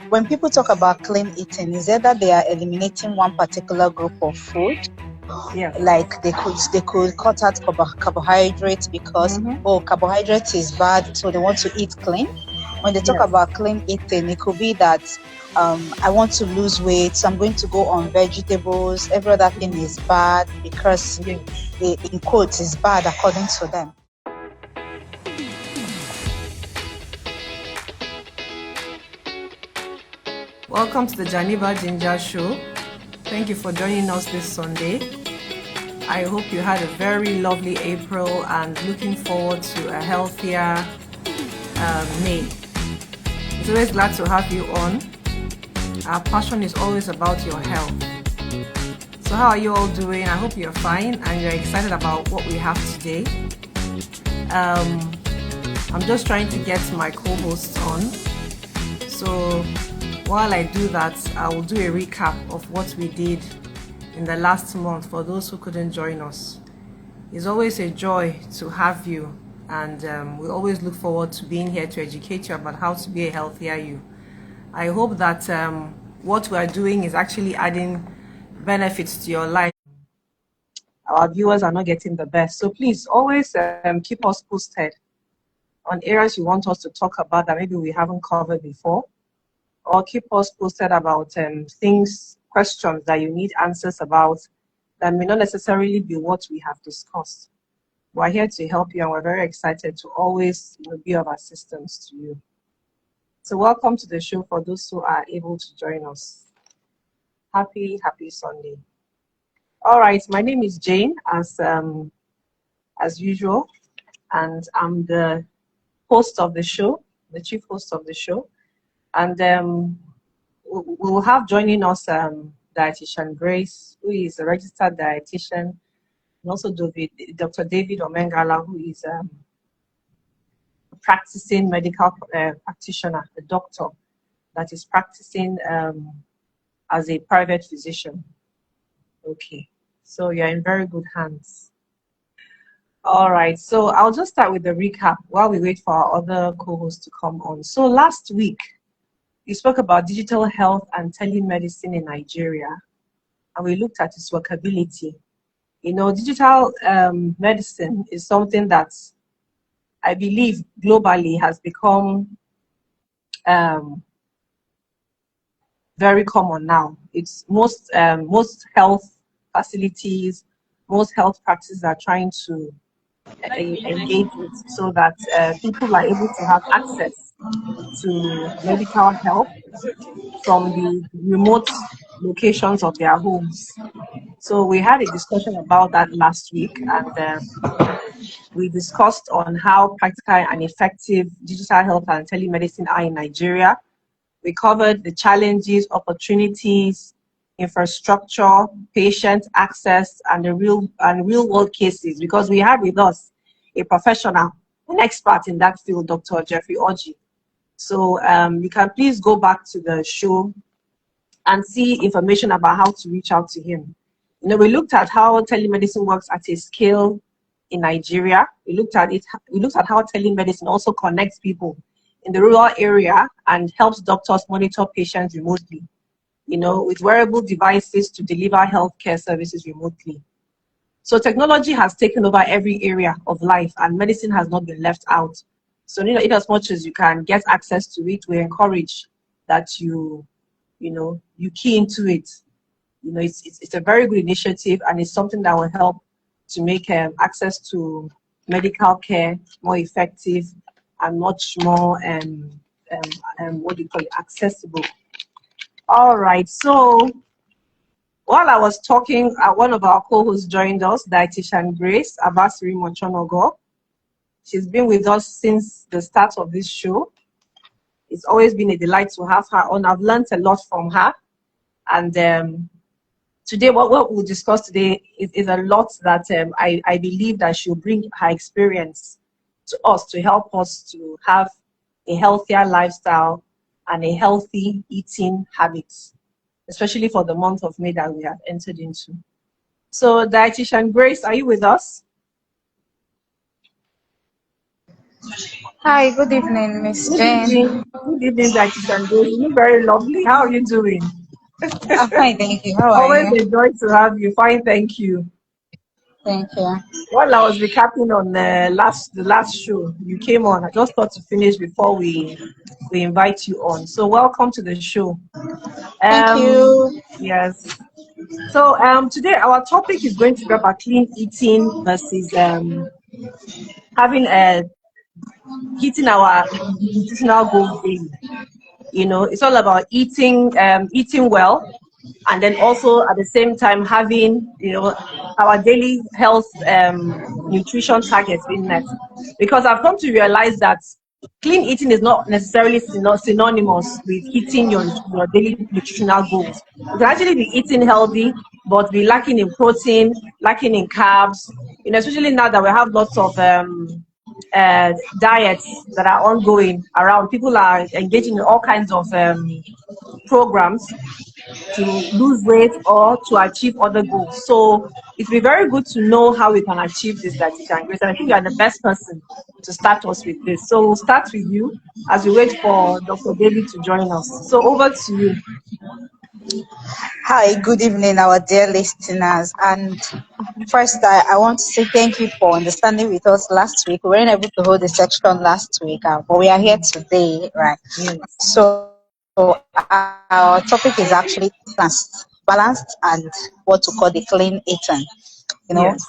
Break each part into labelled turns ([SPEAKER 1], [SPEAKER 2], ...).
[SPEAKER 1] when people talk about clean eating, is either they are eliminating one particular group of food,
[SPEAKER 2] Yes.
[SPEAKER 1] like they could cut out carbohydrates because carbohydrate is bad, so they want to eat clean. When they talk
[SPEAKER 2] Yes.
[SPEAKER 1] about clean eating, it could be that I want to lose weight, so I'm going to go on vegetables. Every other thing is bad because
[SPEAKER 2] Yes.
[SPEAKER 1] in quotes is bad according to them.
[SPEAKER 2] Welcome to the Janiva Ginger Show. Thank you for joining us this Sunday. I hope you had a very lovely April and looking forward to a healthier May. It's always glad to have you on. Our passion is always about your health. So how are you all doing? I hope you're fine and you're excited about what we have today. I'm just trying to get my co-hosts on. So while I do that, I will do a recap of what we did in the last month for those who couldn't join us. It's always a joy to have you, and we always look forward to being here to educate you about how to be a healthier you. I hope that what we are doing is actually adding benefits to your life. Our viewers are not getting the best, so please always keep us posted on areas you want us to talk about that maybe we haven't covered before, or keep us posted about things, questions that you need answers about that may not necessarily be what we have discussed. We're here to help you, and we're very excited to always be of assistance to you. So welcome to the show for those who are able to join us. Happy Sunday. All right, my name is Jane, as usual, and I'm the host of the show, the chief host of the show. And we'll have joining us dietitian Grace, who is a registered dietitian, and also Dr. David Omengala, who is a practicing medical practitioner, a doctor that is practicing as a private physician. Okay, so you're in very good hands. All right, so I'll just start with the recap while we wait for our other co-hosts to come on. So last week, we spoke about digital health and telemedicine in Nigeria, and we looked at its workability. You know, digital medicine is something that I believe globally has become very common now. It's most health facilities, most health practices are trying to engage with so that people are able to have access to medical help from the remote locations of their homes. So we had a discussion about that last week, and we discussed on how practical and effective digital health and telemedicine are in Nigeria. We covered the challenges, opportunities, infrastructure, patient access, and the real world cases, because we have with us a professional, an expert in that field, Dr. Jeffrey Oji. So you can please go back to the show and see information about how to reach out to him. You know, we looked at how telemedicine works at a scale in Nigeria. We looked at how telemedicine also connects people in the rural area and helps doctors monitor patients remotely, you know, with wearable devices to deliver healthcare services remotely. So technology has taken over every area of life, and medicine has not been left out. So, you know, in as much as you can get access to it, we encourage that you key into it. You know, it's a very good initiative, and it's something that will help to make access to medical care more effective and much more accessible. All right, so while I was talking, one of our co-hosts joined us, dietitian Grace Abasiri Mochonogo. She's been with us since the start of this show. It's always been a delight to have her on. I've learned a lot from her, and today, what we'll discuss today is a lot that I believe that she'll bring her experience to us to help us to have a healthier lifestyle and a healthy eating habits, especially for the month of May that we have entered into. So, dietitian Grace, are you with us?
[SPEAKER 1] Hi, good evening, Miss
[SPEAKER 2] Good
[SPEAKER 1] Jane.
[SPEAKER 2] evening. Good evening, dietitian Grace. You look very lovely. How are you doing?
[SPEAKER 1] I'm fine, thank you. How are
[SPEAKER 2] Always
[SPEAKER 1] you?
[SPEAKER 2] a joy to have you. Fine, thank you.
[SPEAKER 1] Thank you.
[SPEAKER 2] While I was recapping on the last show you came on, I just thought to finish before we invite you on. So welcome to the show.
[SPEAKER 1] Thank you.
[SPEAKER 2] Yes. So today our topic is going to be about clean eating versus having a hitting our nutritional goals daily. It's all about eating well, and then also at the same time having our daily health nutrition targets being met. Because I've come to realize that clean eating is not necessarily synonymous with hitting your daily nutritional goals. You can actually be eating healthy but be lacking in protein, lacking in carbs, especially now that we have lots of diets that are ongoing around. People are engaging in all kinds of programs to lose weight or to achieve other goals. So it will be very good to know how we can achieve this, dietitian Grace. And I think you are the best person to start us with this. So we'll start with you as we wait for Dr. David to join us. So over to you.
[SPEAKER 1] Hi, good evening, our dear listeners. And first, I want to say thank you for understanding with us last week. We weren't able to hold the section last week, but we are here today, right?
[SPEAKER 2] Yes.
[SPEAKER 1] So, our topic is actually balanced, and what to call the clean eating. You know,
[SPEAKER 2] Yes.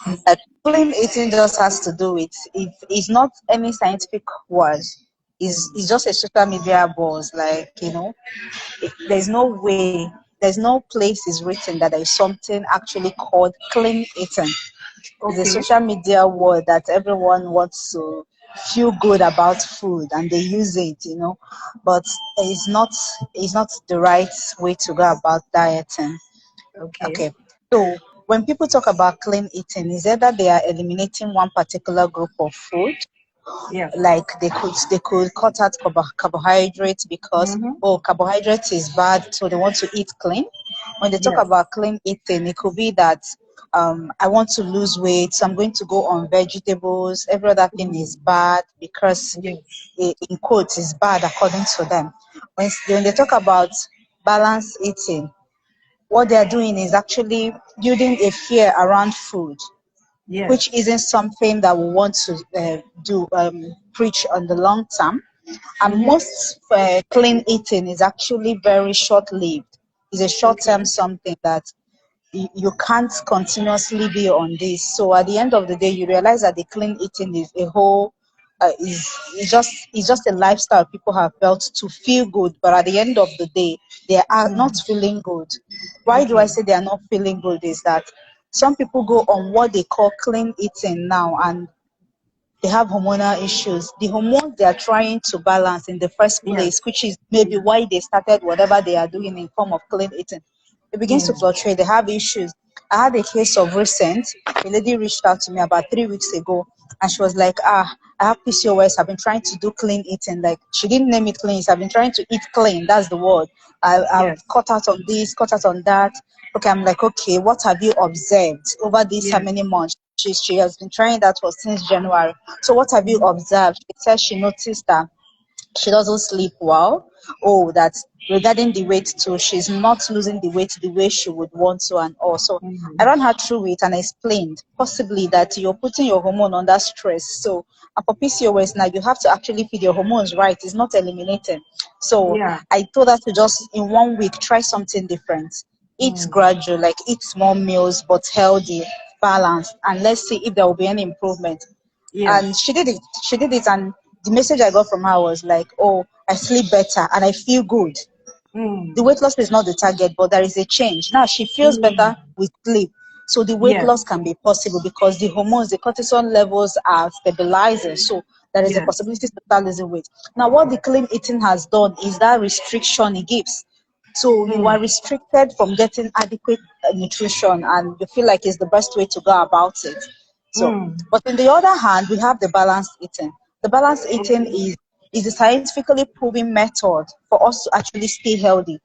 [SPEAKER 1] clean eating just has to do with it's not any scientific word. It's just a social media buzz. Like, there's no way, there's no place is written that there is something actually called clean eating. It's a
[SPEAKER 2] Okay.
[SPEAKER 1] social media word that everyone wants to feel good about food and they use it, but it's not the right way to go about dieting.
[SPEAKER 2] Okay.
[SPEAKER 1] Okay. So when people talk about clean eating, is either they are eliminating one particular group of food,
[SPEAKER 2] Yes.
[SPEAKER 1] like they could cut out carbohydrates because,
[SPEAKER 2] Mm-hmm.
[SPEAKER 1] oh, carbohydrates is bad, so they want to eat clean. When they talk
[SPEAKER 2] Yes.
[SPEAKER 1] about clean eating, it could be that I want to lose weight, so I'm going to go on vegetables. Every other thing is
[SPEAKER 2] Mm.
[SPEAKER 1] bad because,
[SPEAKER 2] Yes.
[SPEAKER 1] in quotes, is bad according to them. When they talk about balanced eating, what they are doing is actually building a fear around food, which
[SPEAKER 2] Yes.
[SPEAKER 1] isn't something that we want to do preach on the long term. And
[SPEAKER 2] Mm-hmm.
[SPEAKER 1] most clean eating is actually very short lived. It's a short term
[SPEAKER 2] Okay.
[SPEAKER 1] something that you can't continuously be on this. So at the end of the day, you realize that the clean eating is a whole is just a lifestyle people have built to feel good, but at the end of the day, they are not
[SPEAKER 2] Mm.
[SPEAKER 1] feeling good. Why do I
[SPEAKER 2] Okay.
[SPEAKER 1] say they are not feeling good? Is that some people go on what they call clean eating now, and they have hormonal issues. The hormones they are trying to balance in the first place,
[SPEAKER 2] Yes.
[SPEAKER 1] which is maybe why they started whatever they are doing in form of clean eating, it begins to
[SPEAKER 2] Mm.
[SPEAKER 1] fluctuate. They have issues. I had a case of recent. A lady reached out to me about 3 weeks ago, and she was like, I have PCOS. I've been trying to do clean eating. Like, she didn't name it clean. I've been trying to eat clean. That's the word. I've
[SPEAKER 2] Yes.
[SPEAKER 1] cut out on this, cut out on that. Okay, I'm like, okay, what have you observed over these how
[SPEAKER 2] Yes.
[SPEAKER 1] many months? She has been trying that for since January. So what have you
[SPEAKER 2] Mm-hmm.
[SPEAKER 1] observed? She said she noticed that she doesn't sleep well. Oh, that regarding the weight too, she's not losing the weight the way she would want to, and also I
[SPEAKER 2] Mm-hmm.
[SPEAKER 1] ran her through it and explained possibly that you're putting your hormone under stress. So, and for PCOS now, you have to actually feed your hormones right. It's not eliminated. So
[SPEAKER 2] Yeah.
[SPEAKER 1] I told her to just in 1 week try something different. Eat
[SPEAKER 2] Mm.
[SPEAKER 1] gradual, like eat small meals but healthy, balanced, and let's see if there will be any improvement. And
[SPEAKER 2] Yes.
[SPEAKER 1] she did it, and the message I got from her was like, oh, I sleep better and I feel good. The
[SPEAKER 2] Mm.
[SPEAKER 1] weight loss is not the target, but there is a change. Now she feels
[SPEAKER 2] Mm.
[SPEAKER 1] better with sleep. So the weight loss
[SPEAKER 2] Yes.
[SPEAKER 1] can be possible because the hormones, the cortisol levels are stabilizing. So there is a
[SPEAKER 2] Yes.
[SPEAKER 1] possibility to start losing weight. Now, what the clean eating has done is that restriction it gives. So you are
[SPEAKER 2] Mm.
[SPEAKER 1] restricted from getting adequate nutrition, and you feel like it's the best way to go about it. So,
[SPEAKER 2] Mm.
[SPEAKER 1] but on the other hand, we have the balanced eating. The balanced eating
[SPEAKER 2] Okay.
[SPEAKER 1] is a scientifically proven method for us to actually stay healthy.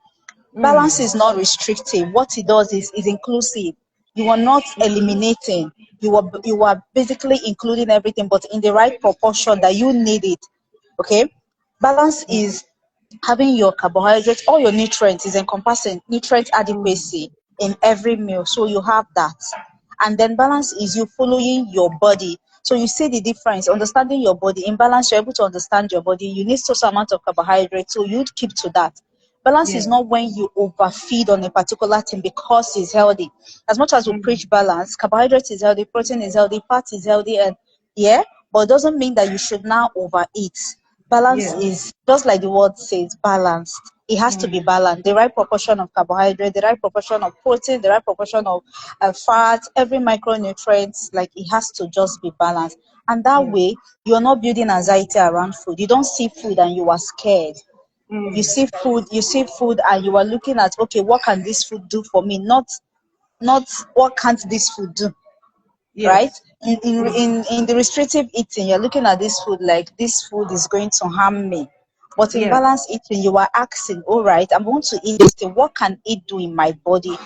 [SPEAKER 1] Balance
[SPEAKER 2] Mm.
[SPEAKER 1] is not restrictive. What it does is inclusive. You are not eliminating. You are basically including everything, but in the right proportion that you need it. Okay, balance is having your carbohydrates, all your nutrients is encompassing nutrient
[SPEAKER 2] Mm.
[SPEAKER 1] adequacy in every meal. So you have that. And then balance is you following your body. So you see the difference, understanding your body. In balance, you're able to understand your body. You need such amount of carbohydrates, so you'd keep to that. Balance is
[SPEAKER 2] Yeah.
[SPEAKER 1] not when you overfeed on a particular thing because it's healthy. As much as we
[SPEAKER 2] Mm.
[SPEAKER 1] preach balance, carbohydrates is healthy, protein is healthy, fat is healthy, and yeah, but it doesn't mean that you should now overeat. Balance
[SPEAKER 2] Yeah.
[SPEAKER 1] is just like the word says, balanced. It has to be
[SPEAKER 2] Mm.
[SPEAKER 1] balanced. The right proportion of carbohydrate, the right proportion of protein, the right proportion of fat, every micronutrients, like it has to just be balanced. And that
[SPEAKER 2] Yeah.
[SPEAKER 1] way, you're not building anxiety around food. You don't see food and you are scared.
[SPEAKER 2] Mm.
[SPEAKER 1] You see food and you are looking at, okay, what can this food do for me? Not what can't this food do, right?
[SPEAKER 2] Yes. Mm.
[SPEAKER 1] In the restrictive eating, you're looking at this food like this food is going to harm me. But in
[SPEAKER 2] Yes.
[SPEAKER 1] balanced eating, you are asking, all right, I'm going to eat this thing. What can it do in my body?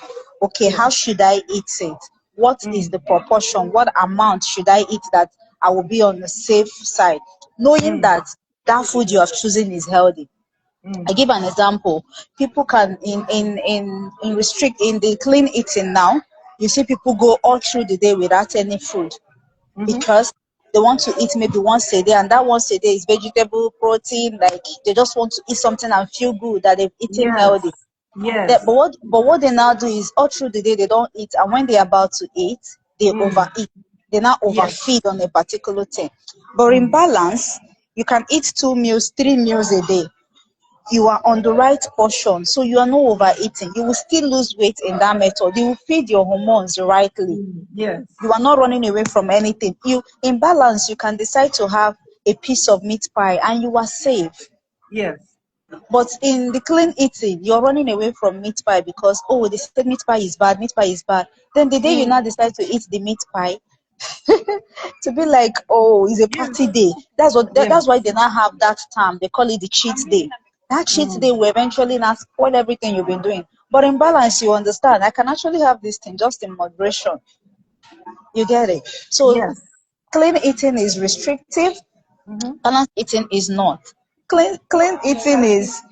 [SPEAKER 1] Okay,
[SPEAKER 2] Yes.
[SPEAKER 1] how should I eat it? What is
[SPEAKER 2] Mm.
[SPEAKER 1] the proportion? What amount should I eat that I will be on the safe side? Knowing
[SPEAKER 2] Mm.
[SPEAKER 1] that that food you have chosen is healthy. I
[SPEAKER 2] Mm.
[SPEAKER 1] give an example. People can in restrict in the clean eating now. You see people go all through the day without any food
[SPEAKER 2] Mm-hmm.
[SPEAKER 1] because they want to eat maybe once a day, and that once a day is vegetable, protein. Like they just want to eat something and feel good that they've eaten healthy.
[SPEAKER 2] Yes. Yes.
[SPEAKER 1] But what they now do is all through the day they don't eat, and when they're about to eat, they
[SPEAKER 2] Mm.
[SPEAKER 1] overeat. They now
[SPEAKER 2] Yes.
[SPEAKER 1] overfeed on a particular thing. But in
[SPEAKER 2] Mm.
[SPEAKER 1] balance, you can eat 2 meals, 3 meals a day. You are on the right portion, so you are not overeating. You will still lose weight in that method. You will feed your hormones rightly.
[SPEAKER 2] Mm. Yes.
[SPEAKER 1] You are not running away from anything. You in balance, you can decide to have a piece of meat pie and you are safe.
[SPEAKER 2] Yes.
[SPEAKER 1] But in the clean eating, you're running away from meat pie because oh, they said meat pie is bad, meat pie is bad. Then the day you now
[SPEAKER 2] Mm.
[SPEAKER 1] decide to eat the meat pie, to be like, oh, it's a
[SPEAKER 2] Yes.
[SPEAKER 1] party day. That's why
[SPEAKER 2] Yes.
[SPEAKER 1] they now have that term. They call it the cheat day. That cheat day
[SPEAKER 2] Mm.
[SPEAKER 1] will eventually now spoil everything you've been doing. But in balance, you understand, I can actually have this thing just in moderation. You get it? So
[SPEAKER 2] Yes.
[SPEAKER 1] clean eating is restrictive,
[SPEAKER 2] Mm-hmm.
[SPEAKER 1] balanced eating is not. Clean eating is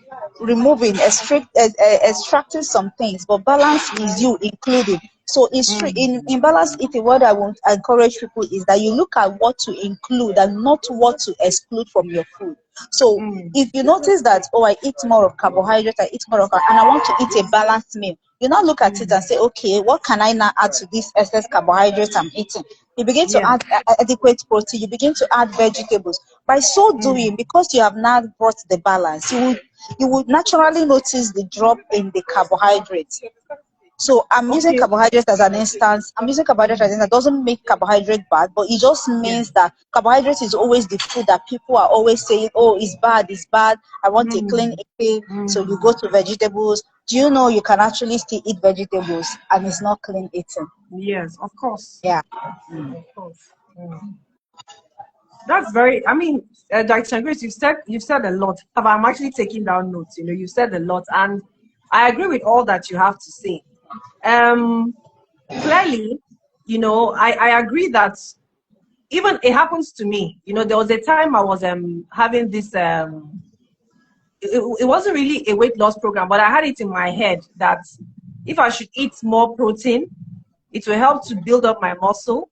[SPEAKER 1] removing, extracting some things, but balance is
[SPEAKER 2] Mm.
[SPEAKER 1] you including. So it's true
[SPEAKER 2] Mm.
[SPEAKER 1] in balanced eating. What I want to encourage people is that you look at what to include and not what to exclude from your food. So
[SPEAKER 2] Mm.
[SPEAKER 1] if you notice that, oh, I eat more of carbohydrate, I eat more of, and I want to eat a balanced meal, you now look at it
[SPEAKER 2] Mm.
[SPEAKER 1] and say, okay, what can I now add to this excess carbohydrates I'm eating? You begin to
[SPEAKER 2] Yes.
[SPEAKER 1] add adequate protein, you begin to add vegetables. By so doing,
[SPEAKER 2] Mm.
[SPEAKER 1] because you have now brought the balance, you would naturally notice the drop in the carbohydrates. So I'm using
[SPEAKER 2] Okay.
[SPEAKER 1] carbohydrates as an instance. I'm using carbohydrates as an instance. That doesn't make carbohydrate bad, but it just
[SPEAKER 2] Yeah.
[SPEAKER 1] means that carbohydrates is always the food that people are always saying, oh, it's bad, it's bad. I want a clean
[SPEAKER 2] Mm.
[SPEAKER 1] eating. So you
[SPEAKER 2] Mm.
[SPEAKER 1] go to vegetables. Do you know you can actually still eat vegetables and it's not clean eating?
[SPEAKER 2] Yes, of course.
[SPEAKER 1] Yeah.
[SPEAKER 2] Of course. Mm. That's very, I mean, Dr. Grace, you've said a lot. I'm actually taking down notes, you said a lot, and I agree with all that you have to say. Um, Clearly, I agree that even it happens to me. There was a time I was having this it wasn't really a weight loss program, but I had it in my head that if I should eat more protein, it will help to build up my muscle.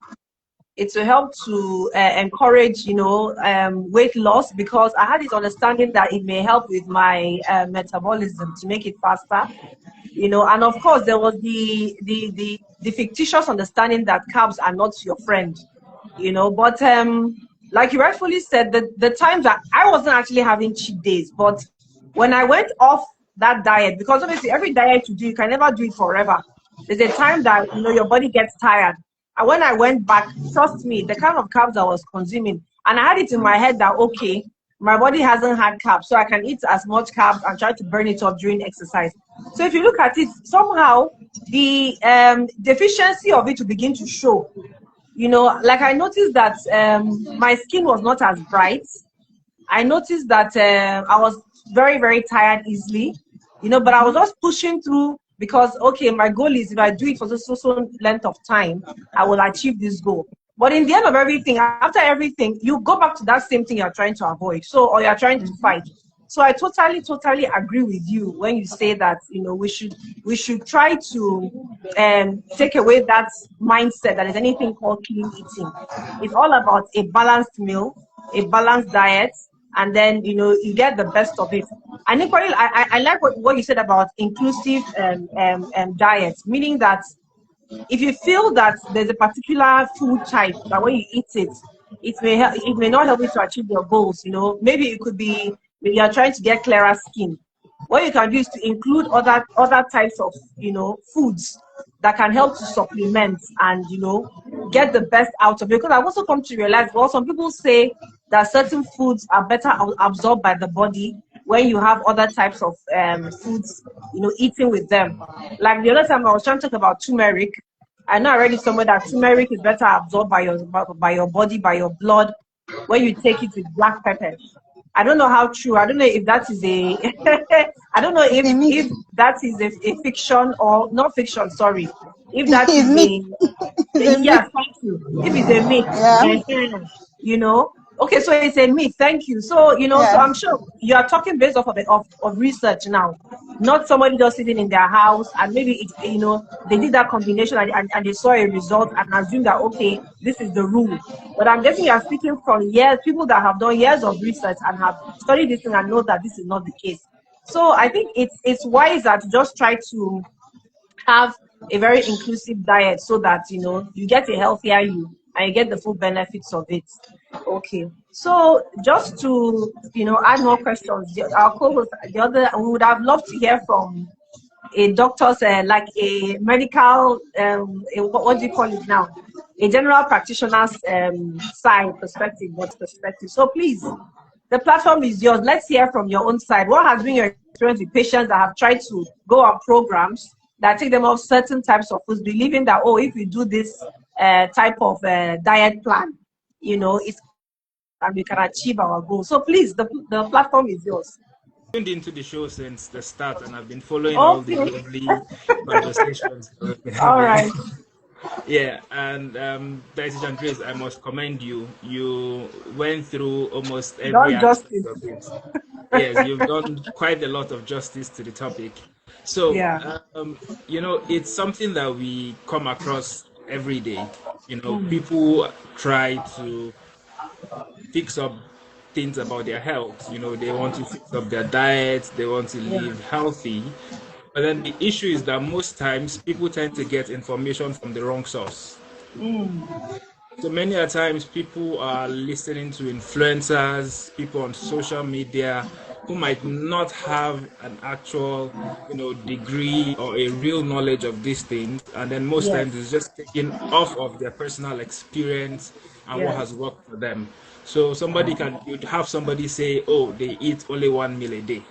[SPEAKER 2] It will help to encourage, weight loss, because I had this understanding that it may help with my metabolism to make it faster. And of course there was the fictitious understanding that carbs are not your friend. But like you rightfully said, the times that I wasn't actually having cheat days, but when I went off that diet, because obviously every diet you do, you can never do it forever. There's a time that your body gets tired. And when I went back, trust me, the kind of carbs I was consuming, and I had it in my head that okay, my body hasn't had carbs, so I can eat as much carbs and try to burn it off during exercise. So if you look at it, somehow the deficiency of it will begin to show. Like I noticed that my skin was not as bright. I noticed that I was very, very tired easily, but I was just pushing through because, okay, my goal is if I do it for so length of time, I will achieve this goal. But in the end of everything, after everything, you go back to that same thing you're trying to avoid. So, or you're trying to fight. So I totally agree with you when you say that, you know, we should try to take away that mindset that there's anything called clean eating. It's all about a balanced meal, a balanced diet, and then, you know, you get the best of it. And equally, I like what you said about inclusive diet, meaning that if you feel that there's a particular food type that when you eat it, it may not help you to achieve your goals. You know, maybe it could be maybe you're trying to get clearer skin. What you can do is to include other types of, you know, foods that can help to supplement and, you know, get the best out of it. Because I've also come to realize, well, some people say that certain foods are better absorbed by the body when you have other types of foods, you know, eating with them. Like the other time I was trying to talk about turmeric. I know already somewhere that turmeric is better absorbed by your body, by your blood, when you take it with black pepper. I don't know how true. I don't know if that is a. I don't know if that is a fiction or not fiction. Sorry, if that is a yeah. Thank you. If it's a myth,
[SPEAKER 1] Yeah.
[SPEAKER 2] you know. Okay, so it's a myth. Thank you. So, you know, so I'm sure you are talking based off of research now, not somebody just sitting in their house and maybe it, you know, they did that combination and they saw a result and assume that, okay, this is the rule. But I'm guessing you are speaking from years, people that have done years of research and have studied this thing and know that this is not the case. So I think it's wiser to just try to have a very inclusive diet so that, you know, you get a healthier you and you get the full benefits of it. Okay, so just to, you know, add more questions, our co-host, the other, we would have loved to hear from a doctor's, like a medical, what do you call it now? A general practitioner's side perspective, what perspective. So please, the platform is yours. Let's hear from your own side. What has been your experience with patients that have tried to go on programs that take them off certain types of foods, believing that, oh, if we do this type of diet plan, you know, it's and we can achieve our goals. So please, the platform is yours.
[SPEAKER 3] Tuned into the show since the start, and I've been following all the lovely conversations we've been
[SPEAKER 2] All
[SPEAKER 3] having.
[SPEAKER 2] right.
[SPEAKER 3] Yeah, and Dietitian Grace, I must commend you. You went through almost every aspect of it. Yes, you've done quite a lot of justice to the topic. So,
[SPEAKER 2] yeah.
[SPEAKER 3] You know, it's something that we come across every day. You know, people try to fix up things about their health. You know, they want to fix up their diet, they want to live healthy. But then the issue is that most times people tend to get information from the wrong source. So many a times people are listening to influencers, people on social media who might not have an actual, you know, degree or a real knowledge of these things. And then most times it's just taken off of their personal experience and what has worked for them. So you'd have somebody say, oh, they eat only 1 meal a day.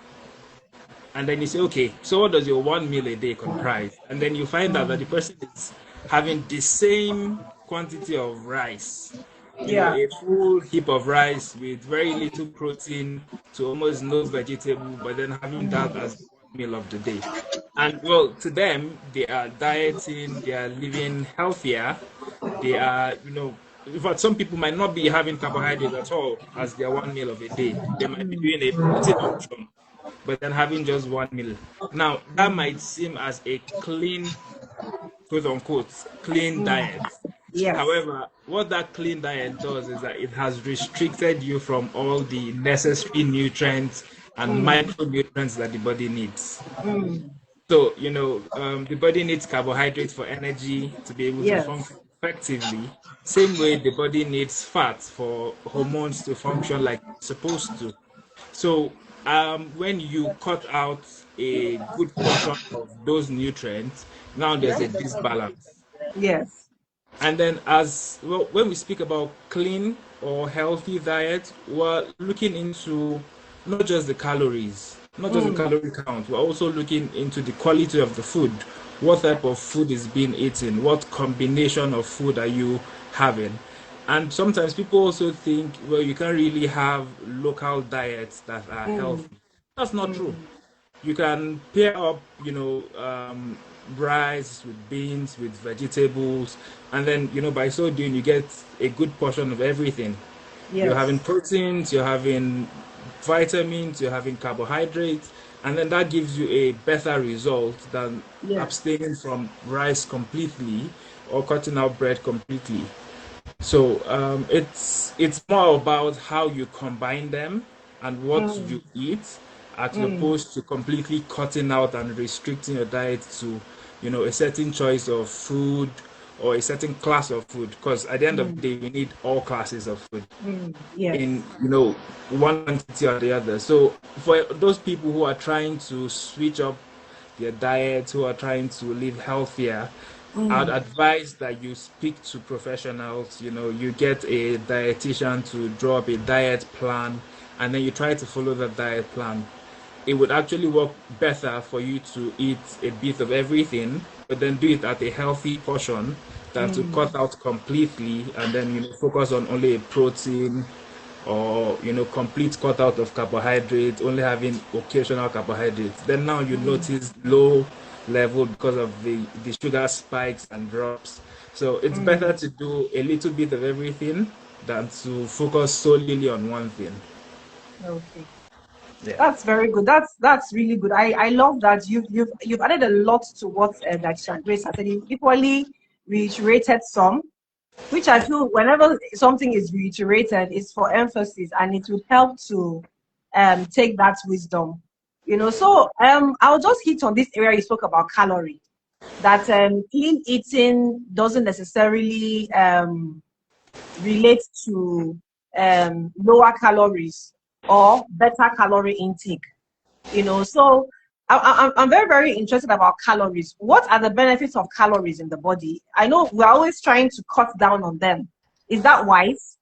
[SPEAKER 3] And then you say, okay, so what does your 1 meal a day comprise? And then you find out that the person is having the same quantity of rice, you know, a full heap of rice with very little protein to almost no vegetable, but then having that as the 1 meal of the day. And well, to them, they are dieting, they are living healthier, they are, you know, in fact, some people might not be having carbohydrates at all as their 1 meal of a day. They might be doing a protein option, but then having just 1 meal. Now, that might seem as a clean, quote unquote, clean diet.
[SPEAKER 2] Yes.
[SPEAKER 3] However, what that clean diet does is that it has restricted you from all the necessary nutrients and micronutrients that the body needs. So, you know, the body needs carbohydrates for energy to be able to function effectively. Same way the body needs fat for hormones to function like it's supposed to. So when you cut out a good portion of those nutrients, now there's a disbalance.
[SPEAKER 2] Yes.
[SPEAKER 3] And then as well, when we speak about clean or healthy diet, we're looking into not just the calories, not just the calorie count, we're also looking into the quality of the food. What type of food is being eaten? What combination of food are you having? And sometimes people also think, well, you can't really have local diets that are healthy. That's not true. you can pair up, rice with beans, with vegetables, and then, by so doing, you get a good portion of everything. You're having
[SPEAKER 2] Yes.
[SPEAKER 3] proteins, you're having vitamins, you're having carbohydrates, and then that gives you a better result than
[SPEAKER 2] Yes.
[SPEAKER 3] abstaining from rice completely or cutting out bread completely. So it's more about how you combine them and what you
[SPEAKER 2] Mm,
[SPEAKER 3] eat, as
[SPEAKER 2] mm,
[SPEAKER 3] opposed to completely cutting out and restricting your diet to, a certain choice of food or a certain class of food. Because at the end of
[SPEAKER 2] mm,
[SPEAKER 3] the day, we need all classes of food in,
[SPEAKER 2] yes.
[SPEAKER 3] one entity or the other. So for those people who are trying to switch up their diet, who are trying to live healthier, I'd
[SPEAKER 2] Mm,
[SPEAKER 3] advise that you speak to professionals. You get a dietitian to draw up a diet plan, and then you try to follow that diet plan. It would actually work better for you to eat a bit of everything, but then do it at a healthy portion than to
[SPEAKER 2] mm,
[SPEAKER 3] cut out completely and then focus on only a protein, or complete cut out of carbohydrates, only having occasional carbohydrates. Then now you
[SPEAKER 2] mm,
[SPEAKER 3] notice low level because of the sugar spikes and drops. So it's better
[SPEAKER 2] mm.
[SPEAKER 3] to do a little bit of everything than to focus solely on one thing.
[SPEAKER 2] Okay.
[SPEAKER 3] Yeah.
[SPEAKER 2] That's very good. That's really good. I love that you've added a lot to what that Grace has said. You equally reiterated some, which I feel whenever something is reiterated is for emphasis and it would help to take that wisdom. So I'll just hit on this area you spoke about calorie, that clean eating doesn't necessarily relate to lower calories or better calorie intake. So I'm very, very interested about calories. What are the benefits of calories in the body? I know we're always trying to cut down on them. Is that wise?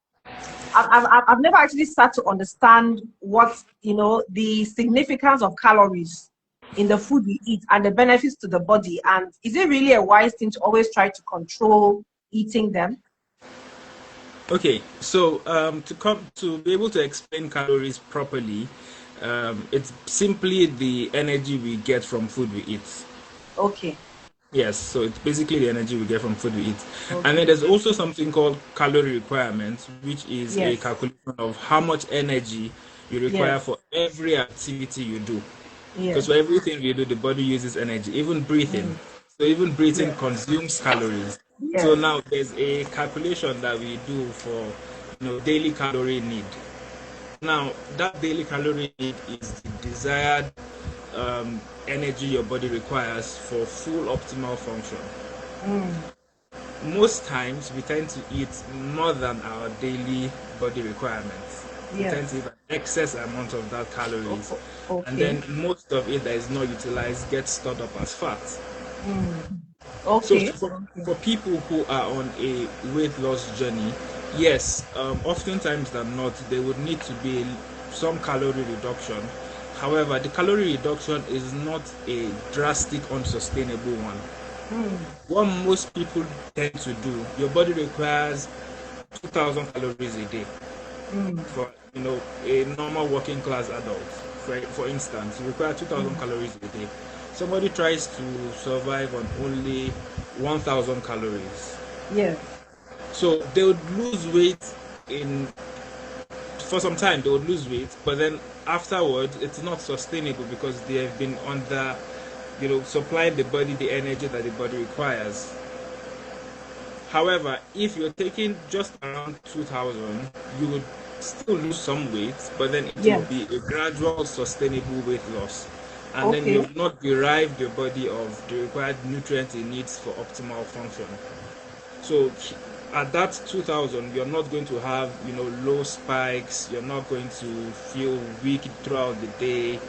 [SPEAKER 2] I've never actually started to understand what, the significance of calories in the food we eat and the benefits to the body. And is it really a wise thing to always try to control eating them?
[SPEAKER 3] Okay, so to be able to explain calories properly, it's simply the energy we get from food we eat.
[SPEAKER 2] Okay.
[SPEAKER 3] Yes, so it's basically the energy we get from food we eat. And then
[SPEAKER 2] Okay.
[SPEAKER 3] there's also something called calorie requirements, which is a
[SPEAKER 2] Yes.
[SPEAKER 3] calculation of how much energy you require
[SPEAKER 2] Yes.
[SPEAKER 3] for every activity you do. Because for
[SPEAKER 2] Yes.
[SPEAKER 3] everything we do, the body uses energy, even breathing.
[SPEAKER 2] Mm.
[SPEAKER 3] So even breathing
[SPEAKER 2] Yes.
[SPEAKER 3] consumes calories. So
[SPEAKER 2] Yes.
[SPEAKER 3] now there's a calculation that we do for daily calorie need. Now, that daily calorie need is the desired energy your body requires for full optimal function.
[SPEAKER 2] Mm.
[SPEAKER 3] Most times, we tend to eat more than our daily body requirements. We tend to eat
[SPEAKER 2] Yes.
[SPEAKER 3] an excess amount of that calories, and then
[SPEAKER 2] Okay.
[SPEAKER 3] most of it that is not utilized gets stored up as fat.
[SPEAKER 2] Mm.
[SPEAKER 3] So
[SPEAKER 2] Okay.
[SPEAKER 3] for people who are on a weight loss journey, yes, oftentimes than not, there would need to be some calorie reduction. However, the calorie reduction is not a drastic, unsustainable one.
[SPEAKER 2] Mm.
[SPEAKER 3] What most people tend to do, your body requires 2,000 calories a day
[SPEAKER 2] Mm.
[SPEAKER 3] for a normal working class adult. For instance, you require 2,000
[SPEAKER 2] Mm.
[SPEAKER 3] calories a day. Somebody tries to survive on only 1,000 calories.
[SPEAKER 2] Yes.
[SPEAKER 3] So they would lose weight in for some time. They would lose weight, but then afterwards, it's not sustainable because they have been under, supplying the body the energy that the body requires. However, if you're taking just around 2,000, you would still lose some weight, but then it will be
[SPEAKER 2] Yes.
[SPEAKER 3] a gradual, sustainable weight loss. And then
[SPEAKER 2] Okay.
[SPEAKER 3] you've not derived your body of the required nutrients it needs for optimal function. So at that 2,000, you're not going to have, low spikes. You're not going to feel weak throughout the day.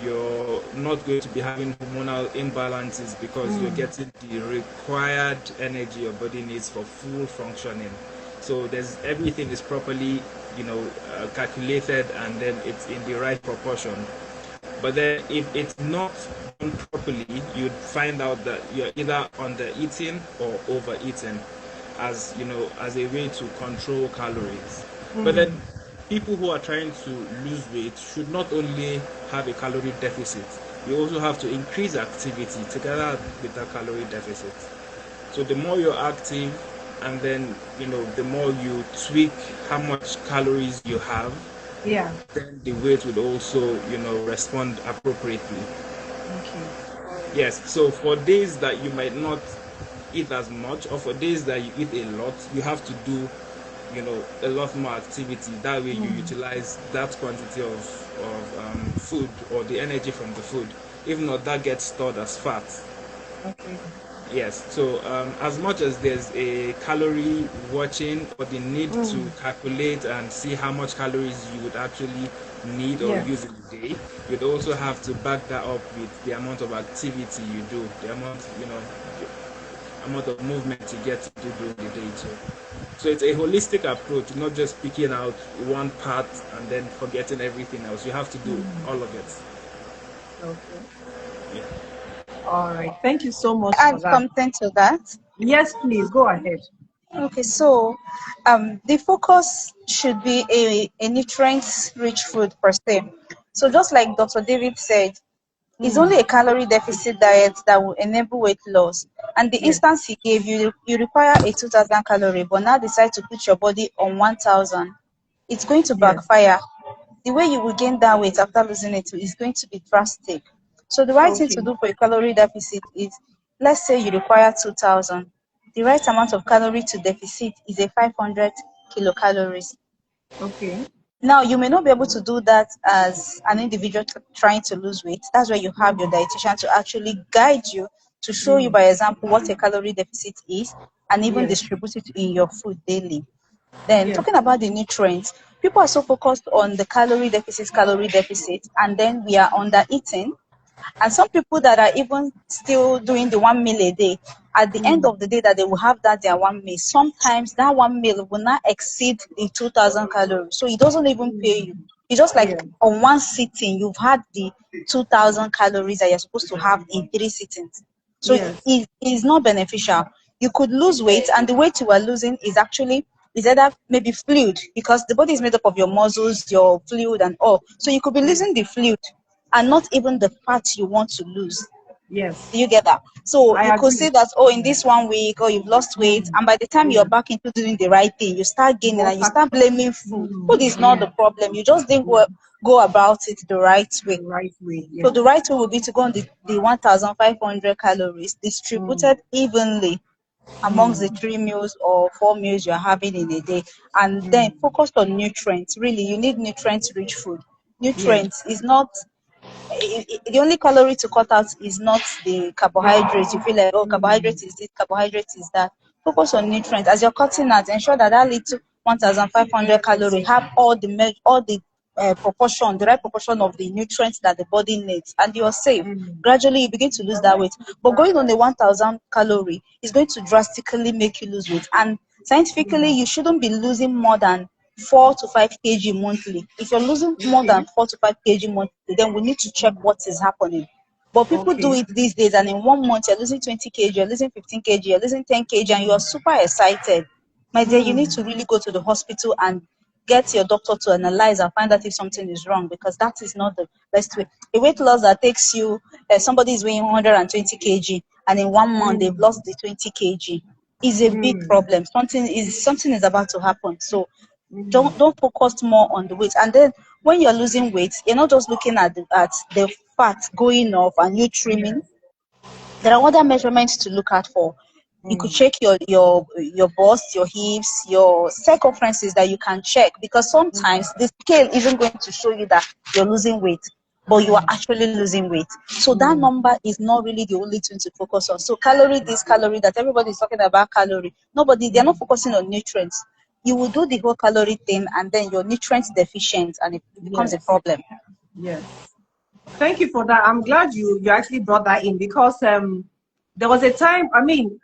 [SPEAKER 3] You're not going to be having hormonal imbalances because you're
[SPEAKER 2] Mm.
[SPEAKER 3] getting the required energy your body needs for full functioning. So there's everything is properly, calculated, and then it's in the right proportion. But then if it's not done properly, you'd find out that you're either under eating or overeating, as a way to control calories. But then
[SPEAKER 2] Mm.
[SPEAKER 3] people who are trying to lose weight should not only have a calorie deficit, you also have to increase activity together with that calorie deficit. So the more you're active, and then the more you tweak how much calories you have,
[SPEAKER 2] Yeah.
[SPEAKER 3] then the weight would also respond appropriately.
[SPEAKER 2] Okay.
[SPEAKER 3] Yes. So for days that you might not eat as much, or for days that you eat a lot, you have to do a lot more activity. That way you utilize that quantity of food, or the energy from the food. If not, that gets stored as fat.
[SPEAKER 2] Okay.
[SPEAKER 3] Yes. So as much as there's a calorie watching, or the need to calculate and see how much calories you would actually need or
[SPEAKER 2] Yeah.
[SPEAKER 3] use in a day, you'd also have to back that up with the amount of activity you do, the amount of movement you get to do during the day too. So it's a holistic approach, not just picking out one part and then forgetting everything else. You have to do all of it.
[SPEAKER 2] Okay.
[SPEAKER 3] Yeah.
[SPEAKER 2] All right. Thank you so much for
[SPEAKER 1] Add
[SPEAKER 2] that.
[SPEAKER 1] something to that.
[SPEAKER 2] Yes, please go ahead.
[SPEAKER 1] Okay, so the focus should be a nutrient-rich food per se. So just like Dr. David said, it's only a calorie deficit diet that will enable weight loss. And the
[SPEAKER 2] Yes.
[SPEAKER 1] instance he gave you, you require a 2,000 calorie, but now decide to put your body on 1,000. It's going to
[SPEAKER 2] Yes.
[SPEAKER 1] backfire. The way you will gain that weight after losing it is going to be drastic. So the right thing
[SPEAKER 2] Okay.
[SPEAKER 1] to do for a calorie deficit is, let's say you require 2,000. The right amount of calorie to deficit is a 500 kilocalories.
[SPEAKER 2] Okay.
[SPEAKER 1] Now, you may not be able to do that as an individual trying to lose weight. That's where you have your dietitian to actually guide you, to show you by example what a calorie deficit is, and even
[SPEAKER 2] Yes.
[SPEAKER 1] distribute it in your food daily. Then,
[SPEAKER 2] Yes.
[SPEAKER 1] talking about the nutrients, people are so focused on the calorie deficit, and then we are under eating. And some people that are even still doing the 1 meal a day, at the end of the day that they will have that their 1 meal, sometimes that 1 meal will not exceed the 2,000 calories. So it doesn't even pay you. It's just like
[SPEAKER 2] Yes.
[SPEAKER 1] on one sitting, you've had the 2,000 calories that you're supposed to have in 3 sittings. So
[SPEAKER 2] Yes.
[SPEAKER 1] it is not beneficial. You could lose weight, and the weight you are losing is either maybe fluid, because the body is made up of your muscles, your fluid, and all. So you could be losing the fluid and not even the fat you want to lose.
[SPEAKER 2] Yes.
[SPEAKER 1] Do you get that? So
[SPEAKER 2] I
[SPEAKER 1] you could
[SPEAKER 2] agree.
[SPEAKER 1] say that, oh, in this 1 week, oh, you've lost weight, and by the time you're back into doing the right thing, you start gaining
[SPEAKER 2] More
[SPEAKER 1] and you
[SPEAKER 2] fat.
[SPEAKER 1] start blaming food. Food is not the problem. You just didn't go about it the right way.
[SPEAKER 2] The right way.
[SPEAKER 1] So
[SPEAKER 2] Yeah.
[SPEAKER 1] the right way would be to go on the 1,500 calories distributed evenly amongst the 3 meals or 4 meals you're having in a day, and then focus on nutrients. Really, you need nutrient rich food.
[SPEAKER 2] Yes.
[SPEAKER 1] Nutrients is not the only calorie to cut out is not the carbohydrates. You feel like, oh, carbohydrate is this, carbohydrate is that. Focus on nutrients. As you're cutting out, ensure that that little 1,500 calorie have proportion, the right proportion of the nutrients that the body needs, and you're safe. Gradually, you begin to lose that weight. But going on the 1,000 calorie is going to drastically make you lose weight. And scientifically, you shouldn't be losing more than 4 to 5 kg monthly. If you're losing more than 4 to 5 kg monthly, then we need to check what is happening. But people do
[SPEAKER 2] Okay.
[SPEAKER 1] it these days, and in 1 month you're losing 20 kg, you're losing 15 kg, you're losing 10 kg, and you're super excited. My dear, you need to really go to the hospital and get your doctor to analyze and find out if something is wrong, because that is not the best way. A weight loss that takes you, somebody is weighing 120 kg, and in 1 month they've lost the 20 kg, is a big problem. Something is about to happen. So don't focus more on the weight. And then when you're losing weight, you're not just looking at the fat going off and you trimming. There are other measurements to look out for. You could check your bust, your hips, your circumferences that you can check, because sometimes the scale isn't going to show you that you're losing weight, but you are actually losing weight. So that number is not really the only thing to focus on. So calorie this, calorie that, everybody is talking about calorie. They're not focusing on nutrients. You will do the whole calorie thing, and then you're nutrient deficient, and it becomes a
[SPEAKER 2] Yes.
[SPEAKER 1] problem.
[SPEAKER 2] Yes. Thank you for that. I'm glad you actually brought that in, because there was a time, I mean,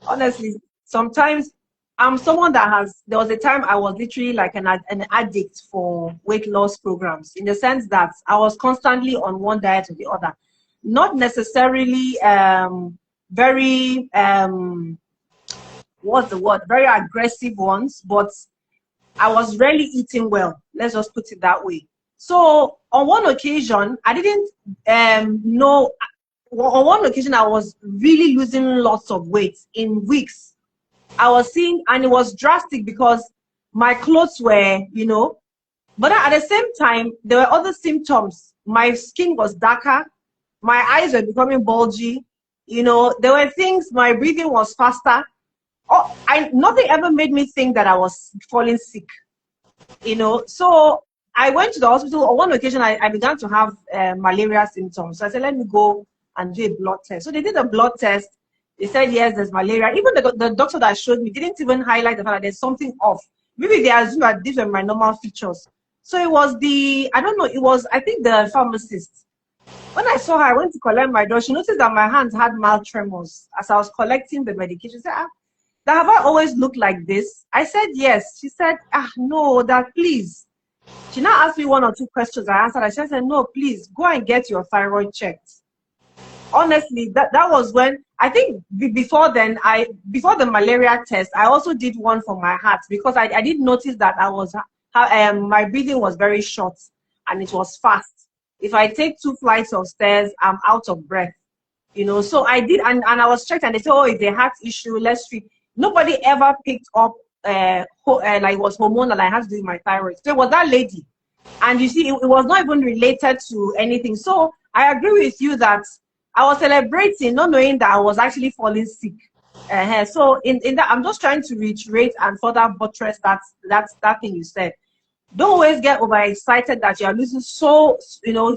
[SPEAKER 2] honestly, sometimes I'm someone there was a time I was literally like an addict for weight loss programs, in the sense that I was constantly on one diet or the other. Not necessarily very, what's the word, very aggressive ones, but I was rarely eating well. Let's just put it that way. So on one occasion, I didn't know. On one occasion, I was really losing lots of weight in weeks. I was seeing, and it was drastic because my clothes were, but at the same time, there were other symptoms. My skin was darker, my eyes were becoming bulgy, there were things, my breathing was faster. Oh, nothing ever made me think that I was falling sick, So I went to the hospital. On one occasion, I began to have malaria symptoms. So I said, let me go and do a blood test. So they did a blood test. They said, yes, there's malaria. Even the doctor that showed me didn't even highlight the fact that there's something off. Maybe they assumed that these were my normal features. So it was I think the pharmacist. When I saw her, I went to collect my drug. She noticed that my hands had mild tremors as I was collecting the medication. She said, have I always looked like this? I said, yes. She said, no, that please. She now asked me one or two questions. I answered. She said, no, please, go and get your thyroid checked. Honestly, that was when, I think before the malaria test, I also did one for my heart because I did notice that my breathing was very short and it was fast. If I take 2 flights of stairs, I'm out of breath. So I did, and I was checked, and they said, oh, it's a heart issue, let's treat. Nobody ever picked up like it was hormonal, I had to do my thyroid. So it was that lady. And you see, it was not even related to anything. So I agree with you that I was celebrating, not knowing that I was actually falling sick. So in that, I'm just trying to reiterate and further buttress that thing you said. Don't always get overexcited that you are losing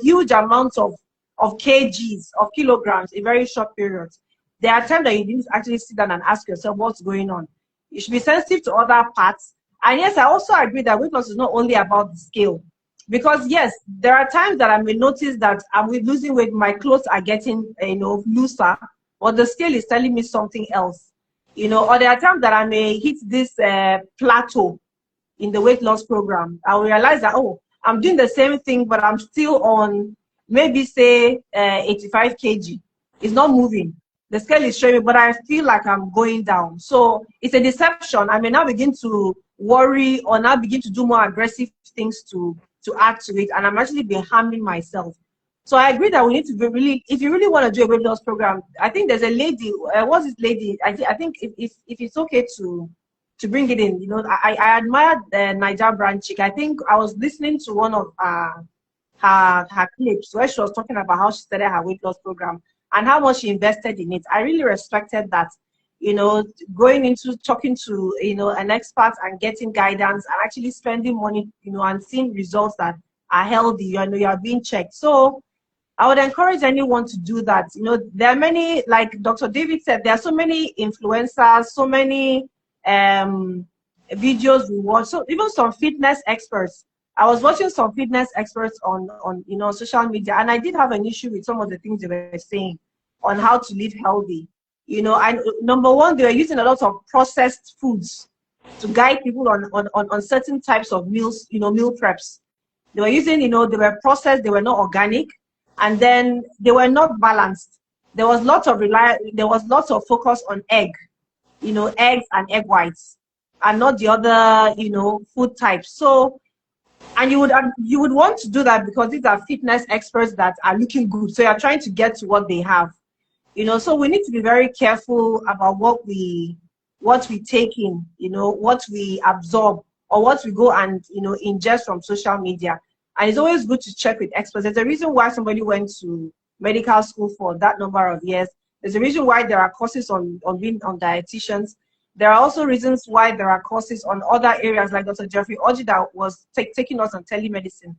[SPEAKER 2] huge amounts of kgs, of kilograms in very short periods. There are times that you need to actually sit down and ask yourself what's going on. You should be sensitive to other parts. And yes, I also agree that weight loss is not only about the scale. Because yes, there are times that I may notice that I'm losing weight, my clothes are getting looser, or the scale is telling me something else. Or there are times that I may hit this plateau in the weight loss program. I will realize that, I'm doing the same thing, but I'm still on maybe say 85 kg. It's not moving. The scale is showing me, but I feel like I'm going down. So it's a deception. I may now begin to worry or now begin to do more aggressive things to add to it, and I'm actually be harming myself. So I agree that we need to be really, if you really want to do a weight loss program, I think there's a lady, what's this lady? I think if it's okay to bring it in, I admired the Niger Brand chick. I think I was listening to one of her clips where she was talking about how she started her weight loss program and how much she invested in it. I really respected that, going into talking to, an expert and getting guidance and actually spending money, and seeing results that are healthy, you are being checked. So I would encourage anyone to do that. There are many, like Dr. David said, there are so many influencers, so many videos we watch. So even some fitness experts. I was watching some fitness experts on social media, and I did have an issue with some of the things they were saying on how to live healthy. And number one, they were using a lot of processed foods to guide people on certain types of meals, meal preps. They were using, they were processed, they were not organic, and then they were not balanced. There was lots of focus on eggs and egg whites, and not the other, food types. So, and you would want to do that because these are fitness experts that are looking good. So you're trying to get to what they have. So we need to be very careful about what we take in, what we absorb, or what we go and, ingest from social media. And it's always good to check with experts. There's a reason why somebody went to medical school for that number of years. There's a reason why there are courses on being on dietitians. There are also reasons why there are courses on other areas, like Dr. Jeffrey Oji that was taking us on telemedicine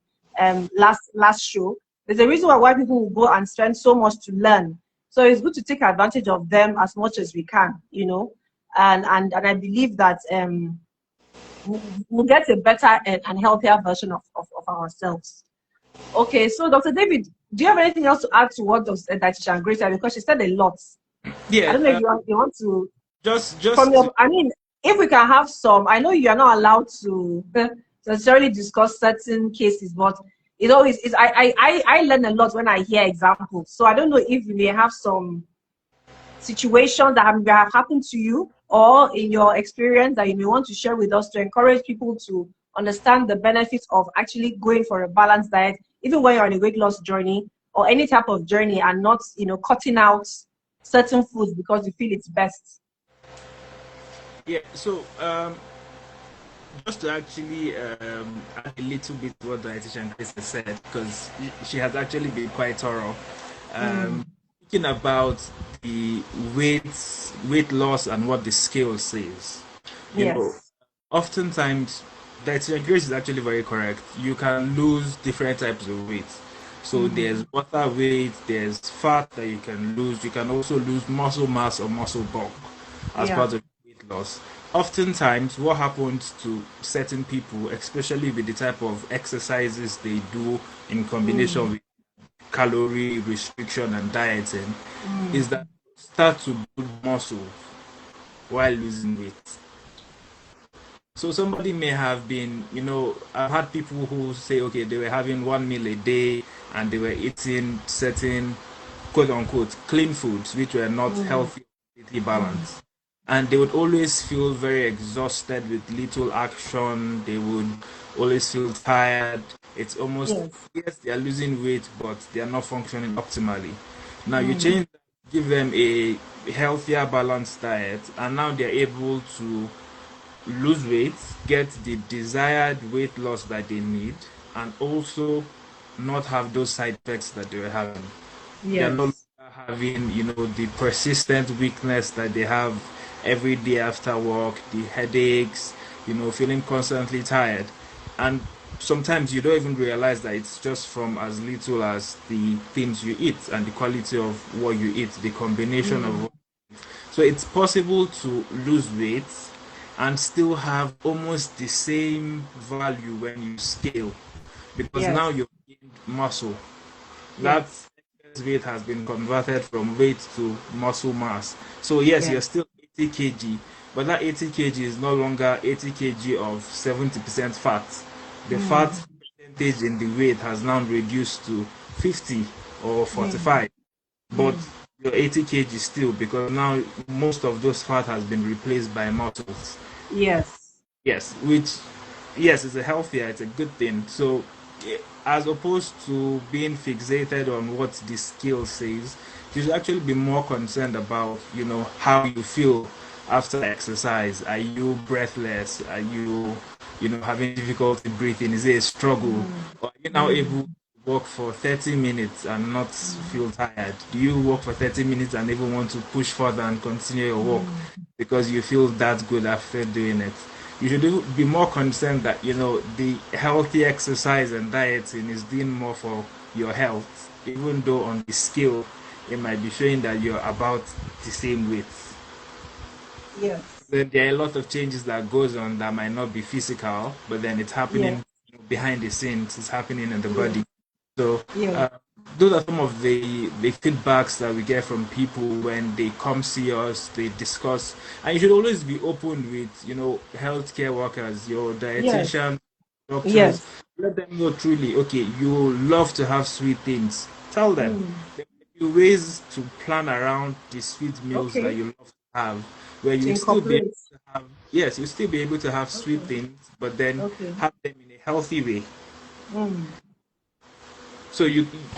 [SPEAKER 2] last show. There's a reason why people will go and spend so much to learn. So it's good to take advantage of them as much as we can, and I believe that we'll get a better and healthier version of ourselves. Okay, so Dr. David, do you have anything else to add to what Dr. Dietitian Grace said? Because she said a lot.
[SPEAKER 3] Yeah.
[SPEAKER 2] I don't know if you want to
[SPEAKER 3] just
[SPEAKER 2] from your, I mean, if we can have some. I know you are not allowed to necessarily discuss certain cases, but it always is. I learn a lot when I hear examples. So I don't know if you may have some situations that have happened to you or in your experience that you may want to share with us to encourage people to understand the benefits of actually going for a balanced diet, even when you're on a weight loss journey or any type of journey, and not, you know, cutting out certain foods because you feel it's best.
[SPEAKER 3] Yeah, so just to actually add a little bit to what dietitian Chris has said, because she has actually been quite thorough. Speaking about the weight loss and what the scale says, you know,
[SPEAKER 2] Yes.
[SPEAKER 3] oftentimes dietitian Grace is actually very correct. You can lose different types of weight. So there's water weight, there's fat that you can lose. You can also lose muscle mass or muscle bulk as
[SPEAKER 2] Yeah.
[SPEAKER 3] part of weight loss. Oftentimes, what happens to certain people, especially with the type of exercises they do in combination with calorie restriction and dieting, is that they start to build muscle while losing weight. So somebody may have been, I've had people who say, okay, they were having one meal a day and they were eating certain quote unquote clean foods, which were not healthy, completely balanced. And they would always feel very exhausted with little action. They would always feel tired. It's almost,
[SPEAKER 2] Yes.
[SPEAKER 3] yes, they are losing weight, but they are not functioning optimally. Now you change that, give them a healthier, balanced diet, and now they're able to lose weight, get the desired weight loss that they need, and also not have those side effects that they were having. They're no longer
[SPEAKER 2] Yes.
[SPEAKER 3] having, the persistent weakness that they have every day after work, the headaches, feeling constantly tired. And sometimes you don't even realize that it's just from as little as the things you eat and the quality of what you eat, the combination of. So it's possible to lose weight and still have almost the same value when you scale because now
[SPEAKER 2] Yes.
[SPEAKER 3] you've gained muscle. That
[SPEAKER 2] Yes.
[SPEAKER 3] excess weight has been converted from weight to muscle mass. So yes, you're
[SPEAKER 2] Yes.
[SPEAKER 3] still 80 kg, but that 80 kg is no longer 80 kg of 70% fat. The fat percentage in the weight has now reduced to 50 or 45, but your 80 kg still, because now most of those fat has been replaced by muscles.
[SPEAKER 2] Yes.
[SPEAKER 3] Yes, which, yes, is a healthier, it's a good thing. So, as opposed to being fixated on what the scale says, you should actually be more concerned about, how you feel after exercise. Are you breathless? Are you, having difficulty breathing? Is it a struggle? Or are you now able to walk for 30 minutes and not feel tired? Do you walk for 30 minutes and even want to push further and continue your walk because you feel that good after doing it? You should be more concerned that the healthy exercise and dieting is doing more for your health, even though on the scale it might be showing that you're about the same weight.
[SPEAKER 2] Yes.
[SPEAKER 3] Then there are a lot of changes that goes on that might not be physical, but then it's
[SPEAKER 2] Yes.
[SPEAKER 3] happening behind the scenes. It's happening in the
[SPEAKER 2] Yes.
[SPEAKER 3] body. So
[SPEAKER 2] Yes.
[SPEAKER 3] those are some of the feedbacks that we get from people when they come see us. They discuss, and you should always be open with healthcare workers, your
[SPEAKER 2] Yes.
[SPEAKER 3] dietitian, doctors.
[SPEAKER 2] Yes.
[SPEAKER 3] Let them know truly. Okay, you love to have sweet things. Tell them.
[SPEAKER 2] Mm.
[SPEAKER 3] There will be ways to plan around the sweet meals that
[SPEAKER 2] Okay.
[SPEAKER 3] you love to have, where
[SPEAKER 2] To
[SPEAKER 3] you still be able
[SPEAKER 2] incorporate.
[SPEAKER 3] to have, yes, you still be able to have sweet
[SPEAKER 2] Okay.
[SPEAKER 3] things, but then
[SPEAKER 2] Okay.
[SPEAKER 3] have them in a healthy way.
[SPEAKER 2] Mm.
[SPEAKER 3] So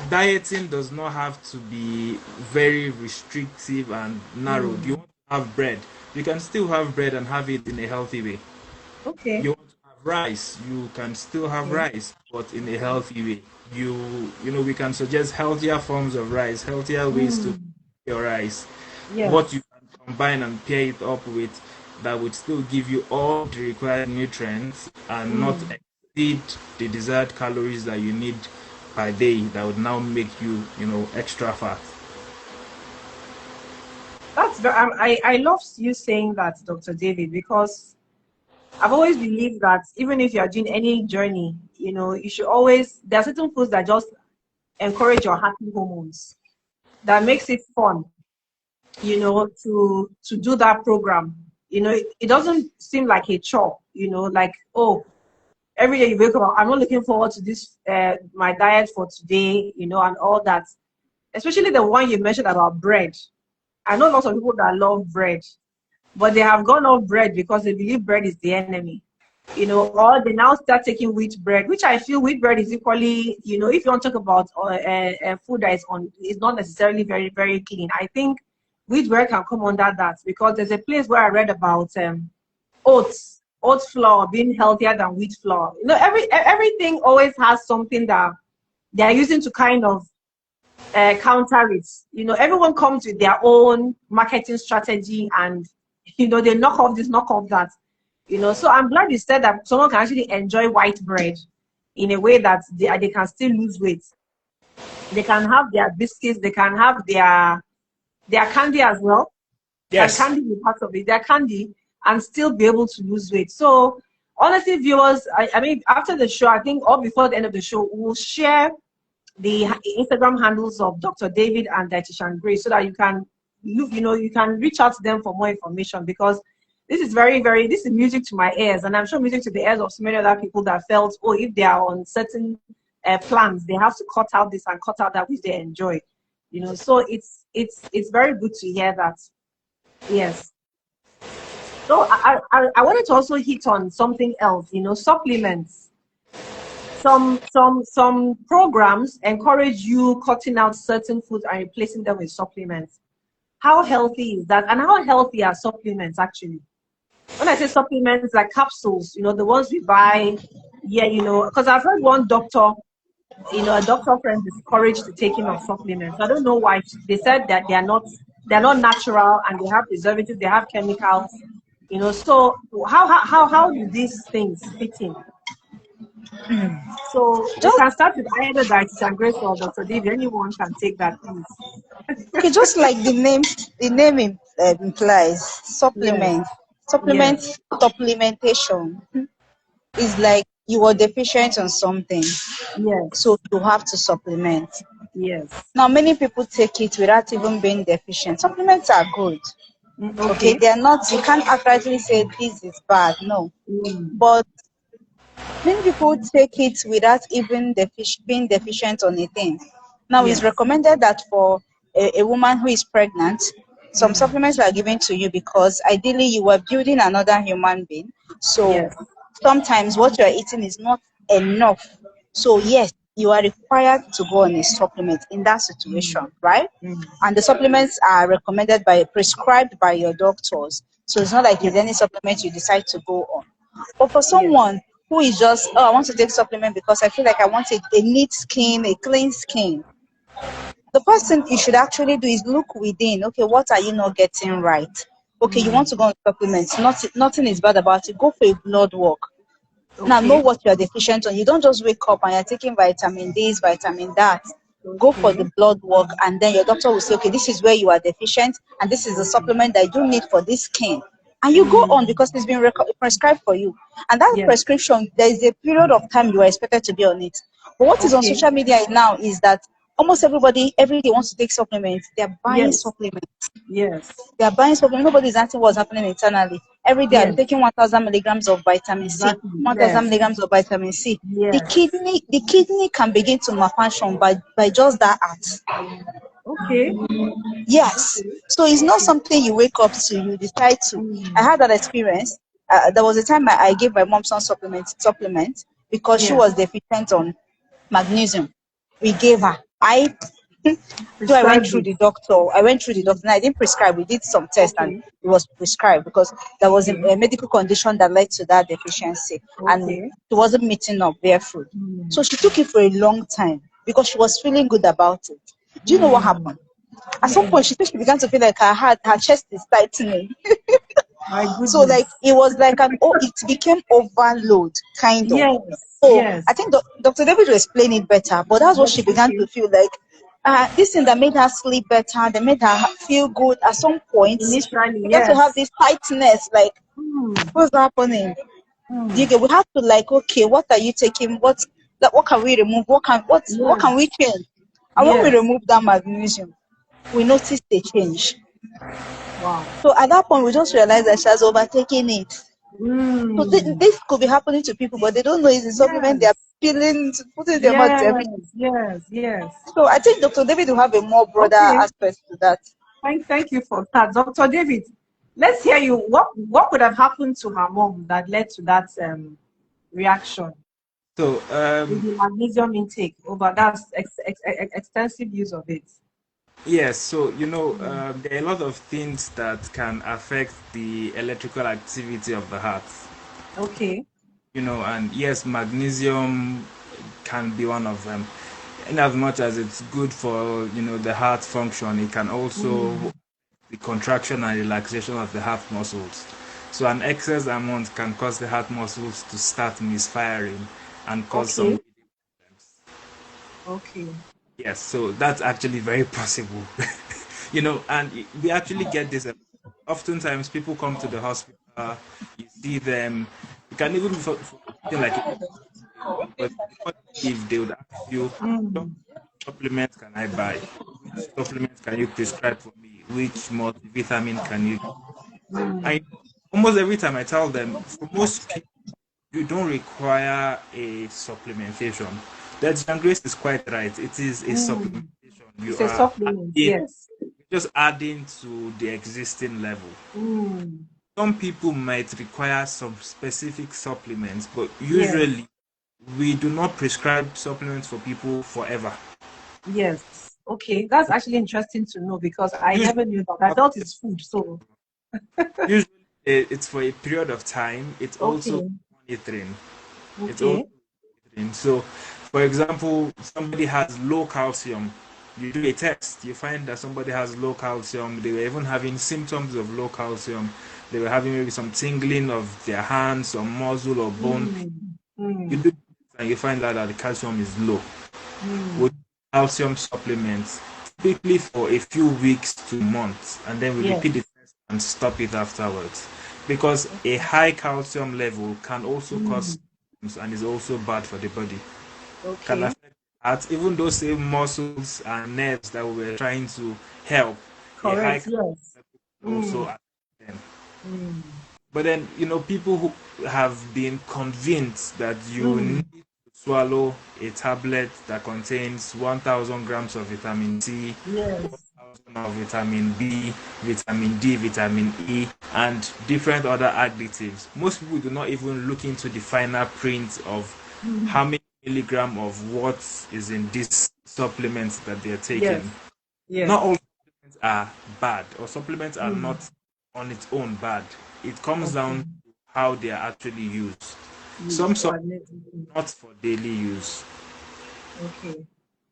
[SPEAKER 3] dieting does not have to be very restrictive and narrowed. You
[SPEAKER 2] Mm.
[SPEAKER 3] want to have bread, you can still have bread and have it in a healthy way.
[SPEAKER 2] Okay.
[SPEAKER 3] You want to have rice, you can still have
[SPEAKER 2] Okay.
[SPEAKER 3] rice, but in a healthy way. We can suggest healthier forms of rice, healthier ways to
[SPEAKER 2] Mm.
[SPEAKER 3] your rice, what you
[SPEAKER 2] Yes.
[SPEAKER 3] can combine and pair it up with that would still give you all the required nutrients and not
[SPEAKER 2] Mm.
[SPEAKER 3] exceed the desired calories that you need per day that would now make you, extra fat.
[SPEAKER 2] I love you saying that, Dr. David, because I've always believed that even if you are doing any journey, you should always, there are certain foods that just encourage your happy hormones, that makes it fun, to do that program. It doesn't seem like a chore, like, oh, every day you wake up, I'm not looking forward to this, my diet for today, and all that. Especially the one you mentioned about bread. I know lots of people that love bread, but they have gone off bread because they believe bread is the enemy. you know, or they now start taking wheat bread, which I feel wheat bread is equally, you know, if you want to talk about food that is not necessarily very, very clean, I think wheat bread can come under that, because there's a place where I read about oat flour being healthier than wheat flour. You know, everything always has something that they are using to kind of counter it. You know, everyone comes with their own marketing strategy, and you know, they knock off this, knock off that. You know, so I'm glad you said that someone can actually enjoy white bread in a way that they can still lose weight. They can have their biscuits, they can have their candy as well.
[SPEAKER 3] Yes.
[SPEAKER 2] And candy be part of it. Their candy, and still be able to lose weight. So honestly, viewers, I mean, after the show, I think, or before the end of the show, we'll share the Instagram handles of Dr. David and Dietitian Grace, so that you can look, you know, you can reach out to them for more information, because this is this is music to my ears, and I'm sure music to the ears of so many other people that felt, oh, if they are on certain plans, they have to cut out this and cut out that which they enjoy. You know, so it's very good to hear that. Yes. So I wanted to also hit on something else, you know, supplements. Some programs encourage you cutting out certain foods and replacing them with supplements. How healthy is that? And how healthy are supplements actually? When I say supplements, like capsules, you know, the ones we buy, yeah, you know, because I've heard one doctor, you know, a doctor friend discouraged the taking of supplements. I don't know why. They said that they're not natural, and they have preservatives, they have chemicals, you know. So how do these things fit in? So we can start with either Dietitian Grace or Dr. David. Anyone can take that, please.
[SPEAKER 1] Okay, just like the name implies, supplement.
[SPEAKER 2] Yes.
[SPEAKER 1] Supplementation is like you are deficient on something,
[SPEAKER 2] Yes.
[SPEAKER 1] so you have to supplement.
[SPEAKER 2] Yes.
[SPEAKER 1] Now, many people take it without even being deficient. Supplements are good. Okay, they are not, you can't accurately say this is bad, no. But many people take it without even being deficient on a thing. Now, it's recommended that for a woman who is pregnant, some supplements are given to you because ideally you are building another human being. So sometimes what you are eating is not enough. So yes, you are required to go on a supplement in that situation, right? And the supplements are prescribed by your doctors. So it's not like it's any supplement you decide to go on. But for someone who is just, oh, I want to take supplement because I feel like I want a neat skin, a clean skin, the first thing you should actually do is look within. Okay, what are you not getting right? Okay, you want to go on supplements. Nothing is bad about it. Go for a blood work. Now, know what you are deficient on. You don't just wake up and you're taking vitamin this, vitamin that. Go for the blood work, and then your doctor will say, okay, this is where you are deficient, and this is the supplement that you need for this skin. And you go on because it's been prescribed for you. And that prescription, there is a period of time you are expected to be on it. But what is on social media now is that almost everybody every day wants to take supplements. They're buying supplements. They are buying supplements. Nobody's asking what's happening internally. Every day I'm taking 1,000 milligrams of vitamin C, 1,000 milligrams of vitamin C. The kidney can begin to malfunction by just that act. Yes. So it's not something you wake up to, you decide to. I had that experience. There was a time I gave my mom some supplement because she was deficient on magnesium. We gave her. I went through the doctor. And I didn't prescribe. We did some tests and it was prescribed because there was a medical condition that led to that deficiency, and she wasn't meeting up barefoot. So she took it for a long time because she was feeling good about it. Do you know what happened? At some point, she began to feel like her chest is tightening. So like it was like it became overload kind of. I think Dr. David will explain it better, but that's what she began to feel like. This thing that made her sleep better, that made her feel good at some point. She began to have this tightness, like what's happening? We have to like, okay, what are you taking? What can we remove? What can we change? And when we remove that magnesium, we noticed a change.
[SPEAKER 2] Wow.
[SPEAKER 1] So at that point, we just realized that she has overtaken it. So this could be happening to people, but they don't know it's a supplement they are feeling, putting their mouth everything.
[SPEAKER 2] Yes.
[SPEAKER 1] So I think Dr. David will have a more broader aspect to that.
[SPEAKER 2] Thank you for that. Dr. David, Let's hear you. What could have happened to her mom that led to that reaction
[SPEAKER 3] So
[SPEAKER 2] with the magnesium intake over that's extensive use of it?
[SPEAKER 3] yes, so there are a lot of things that can affect the electrical activity of the heart.
[SPEAKER 2] Okay.
[SPEAKER 3] And yes, magnesium can be one of them. In as much as it's good for the heart function, it can also the contraction and relaxation of the heart muscles. So an excess amount can cause the heart muscles to start misfiring and cause some
[SPEAKER 2] Okay.
[SPEAKER 3] problems.
[SPEAKER 2] Okay.
[SPEAKER 3] Yes, so that's actually very possible. And we actually get this. Oftentimes, people come to the hospital, you see them, you can even for something like but before they leave, they would ask you, "So,
[SPEAKER 2] Mm.
[SPEAKER 3] which supplements can I buy? Which supplements can you prescribe for me? Which multivitamin can you?" I almost every time I tell them, for most people, you don't require a supplementation. That John Grace is quite right. It is a
[SPEAKER 2] Mm.
[SPEAKER 3] supplementation. You
[SPEAKER 2] It's a
[SPEAKER 3] are
[SPEAKER 2] supplement,
[SPEAKER 3] adding,
[SPEAKER 2] yes.
[SPEAKER 3] just adding to the existing level.
[SPEAKER 2] Mm.
[SPEAKER 3] Some people might require some specific supplements, but
[SPEAKER 2] Yes.
[SPEAKER 3] usually we do not prescribe supplements for people forever.
[SPEAKER 2] Yes. Okay. That's actually interesting to know because I
[SPEAKER 3] Usually,
[SPEAKER 2] never knew that. I thought it's food. So
[SPEAKER 3] usually it's for a period of time. It's also
[SPEAKER 2] okay.
[SPEAKER 3] monitoring. It's also
[SPEAKER 2] Okay.
[SPEAKER 3] monitoring. So, for example, somebody has low calcium. You do a test, you find that somebody has low calcium. They were even having symptoms of low calcium. They were having maybe some tingling of their hands, some muscle or bone.
[SPEAKER 2] Mm.
[SPEAKER 3] You
[SPEAKER 2] Mm.
[SPEAKER 3] do, and you find out that the calcium is low. With
[SPEAKER 2] Mm.
[SPEAKER 3] calcium supplements, typically for a few weeks to months, and then we
[SPEAKER 2] Yes.
[SPEAKER 3] repeat the test and stop it afterwards. Because a high calcium level can also cause
[SPEAKER 2] Mm.
[SPEAKER 3] symptoms and is also bad for the body. Can
[SPEAKER 2] Okay.
[SPEAKER 3] affect heart, even those same muscles and nerves that we were trying to help. A high
[SPEAKER 2] Correct.
[SPEAKER 3] calcium
[SPEAKER 2] Yes.
[SPEAKER 3] level can also
[SPEAKER 2] Mm.
[SPEAKER 3] affect them.
[SPEAKER 2] Mm.
[SPEAKER 3] But then, people who have been convinced that you
[SPEAKER 2] Mm.
[SPEAKER 3] need to swallow a tablet that contains 1,000 grams of vitamin C,
[SPEAKER 2] Yes.
[SPEAKER 3] 1,000 of vitamin B, vitamin D, vitamin E, and different other additives. Most people do not even look into the finer print of
[SPEAKER 2] Mm.
[SPEAKER 3] how many milligram of what is in these supplements that they're taking.
[SPEAKER 2] Yes.
[SPEAKER 3] Not all
[SPEAKER 2] Yes.
[SPEAKER 3] supplements are bad, or supplements are
[SPEAKER 2] Mm.
[SPEAKER 3] not on its own bad. It comes
[SPEAKER 2] Okay.
[SPEAKER 3] down to how they are actually used. Some
[SPEAKER 2] Use.
[SPEAKER 3] supplements are not for daily use.
[SPEAKER 2] Okay.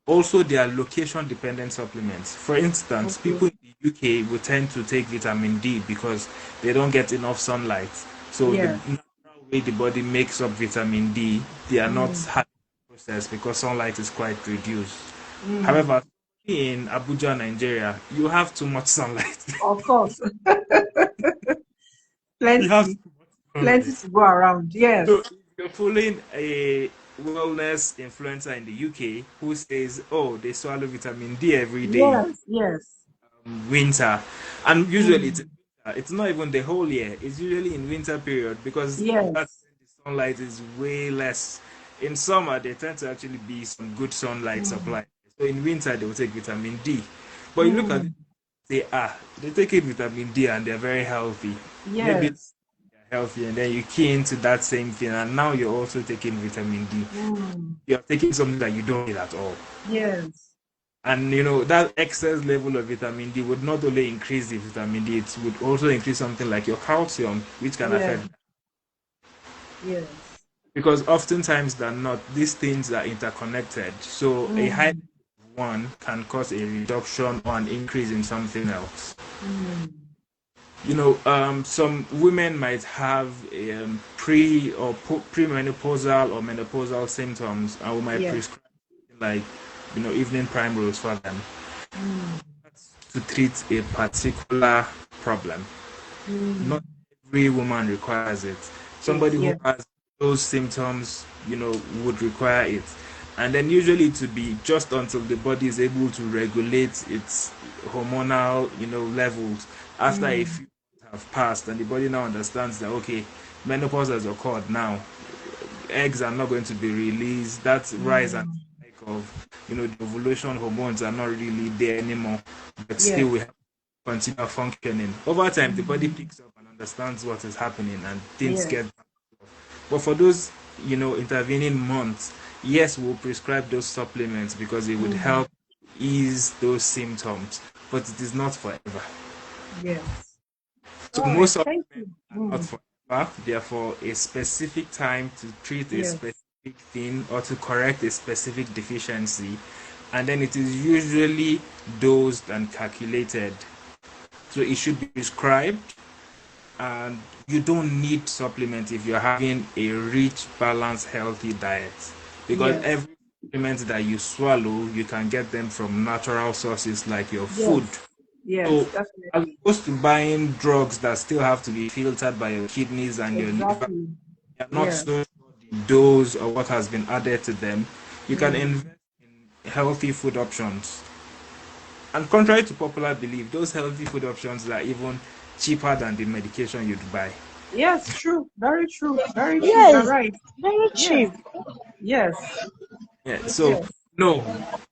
[SPEAKER 3] Also, they are location dependent supplements. For instance,
[SPEAKER 2] Okay.
[SPEAKER 3] people in the UK will tend to take vitamin D because they don't get enough sunlight. So, the
[SPEAKER 2] Yes.
[SPEAKER 3] natural way the body makes up vitamin D, they are not
[SPEAKER 2] Mm.
[SPEAKER 3] having process because sunlight is quite reduced.
[SPEAKER 2] Mm.
[SPEAKER 3] However, in Abuja, Nigeria, you have too much sunlight.
[SPEAKER 2] Of course.
[SPEAKER 3] You have
[SPEAKER 2] Plenty.
[SPEAKER 3] too much
[SPEAKER 2] Plenty
[SPEAKER 3] sunlight.
[SPEAKER 2] to go around.
[SPEAKER 3] So
[SPEAKER 2] Yes.
[SPEAKER 3] if you're following a wellness influencer in the UK who says, "Oh, they swallow vitamin D every day,
[SPEAKER 2] Yes. Yes.
[SPEAKER 3] winter," and usually it's in
[SPEAKER 2] Mm.
[SPEAKER 3] winter. It's not even the whole year. It's usually in winter period because that's
[SPEAKER 2] Yes.
[SPEAKER 3] when the sunlight is way less. In summer, there tend to actually be some good sunlight
[SPEAKER 2] Mm.
[SPEAKER 3] supply. So in winter, they will take vitamin D. But you look at it,
[SPEAKER 2] Mm.
[SPEAKER 3] they take it vitamin D and they're very healthy. Maybe
[SPEAKER 2] Yes.
[SPEAKER 3] healthy, and then you key into that same thing, and now you're also taking vitamin D.
[SPEAKER 2] Mm.
[SPEAKER 3] You're taking something that you don't need at all.
[SPEAKER 2] Yes.
[SPEAKER 3] And that excess level of vitamin D would not only increase the vitamin D, it would also increase something like your calcium, which can
[SPEAKER 2] Yes.
[SPEAKER 3] affect.
[SPEAKER 2] Yes.
[SPEAKER 3] Because oftentimes than not, these things are interconnected. So a high
[SPEAKER 2] Mm.
[SPEAKER 3] one can cause a reduction or an increase in something else.
[SPEAKER 2] Mm.
[SPEAKER 3] Some women might have premenopausal or menopausal symptoms, and we might
[SPEAKER 2] Yes.
[SPEAKER 3] prescribe like evening primrose for them
[SPEAKER 2] Mm.
[SPEAKER 3] to treat a particular problem.
[SPEAKER 2] Mm.
[SPEAKER 3] Not every woman requires it.
[SPEAKER 2] It,
[SPEAKER 3] Somebody who
[SPEAKER 2] yes.
[SPEAKER 3] has those symptoms, would require it. And then usually to be just until the body is able to regulate its hormonal, levels after a
[SPEAKER 2] Mm.
[SPEAKER 3] few months have passed and the body now understands that okay, menopause has occurred now. Eggs are not going to be released. That rise and
[SPEAKER 2] Mm.
[SPEAKER 3] spike of, the ovulation hormones are not really there anymore. But still
[SPEAKER 2] Yes.
[SPEAKER 3] we have continue functioning. Over time, the body picks up and understands what is happening, and things
[SPEAKER 2] Yes.
[SPEAKER 3] get. But for those, intervening months, yes, we'll prescribe those supplements because it would help ease those symptoms, but it is not forever.
[SPEAKER 2] Yes.
[SPEAKER 3] So
[SPEAKER 2] All right.
[SPEAKER 3] most
[SPEAKER 2] Thank
[SPEAKER 3] supplements
[SPEAKER 2] you.
[SPEAKER 3] are not forever. They are for a specific time to treat a
[SPEAKER 2] Yes.
[SPEAKER 3] specific thing or to correct a specific deficiency. And then it is usually dosed and calculated. So it should be prescribed, and you don't need supplements if you're having a rich, balanced, healthy diet. Because
[SPEAKER 2] Yes.
[SPEAKER 3] every supplement that you swallow, you can get them from natural sources like your food.
[SPEAKER 2] Yes. Yes.
[SPEAKER 3] So, as
[SPEAKER 2] Definitely.
[SPEAKER 3] opposed to buying drugs that still have to be filtered by your kidneys and your liver,
[SPEAKER 2] Exactly.
[SPEAKER 3] you're not
[SPEAKER 2] Yeah.
[SPEAKER 3] so sure the dose or what has been added to them. You can invest in healthy food options. And contrary to popular belief, those healthy food options are even cheaper than the medication you'd buy.
[SPEAKER 2] Yes. True. Very true. Very true. You're
[SPEAKER 1] Yes,
[SPEAKER 2] right.
[SPEAKER 1] very
[SPEAKER 2] Yes.
[SPEAKER 1] cheap.
[SPEAKER 2] Yes.
[SPEAKER 3] Yeah. So
[SPEAKER 2] Yes.
[SPEAKER 3] no,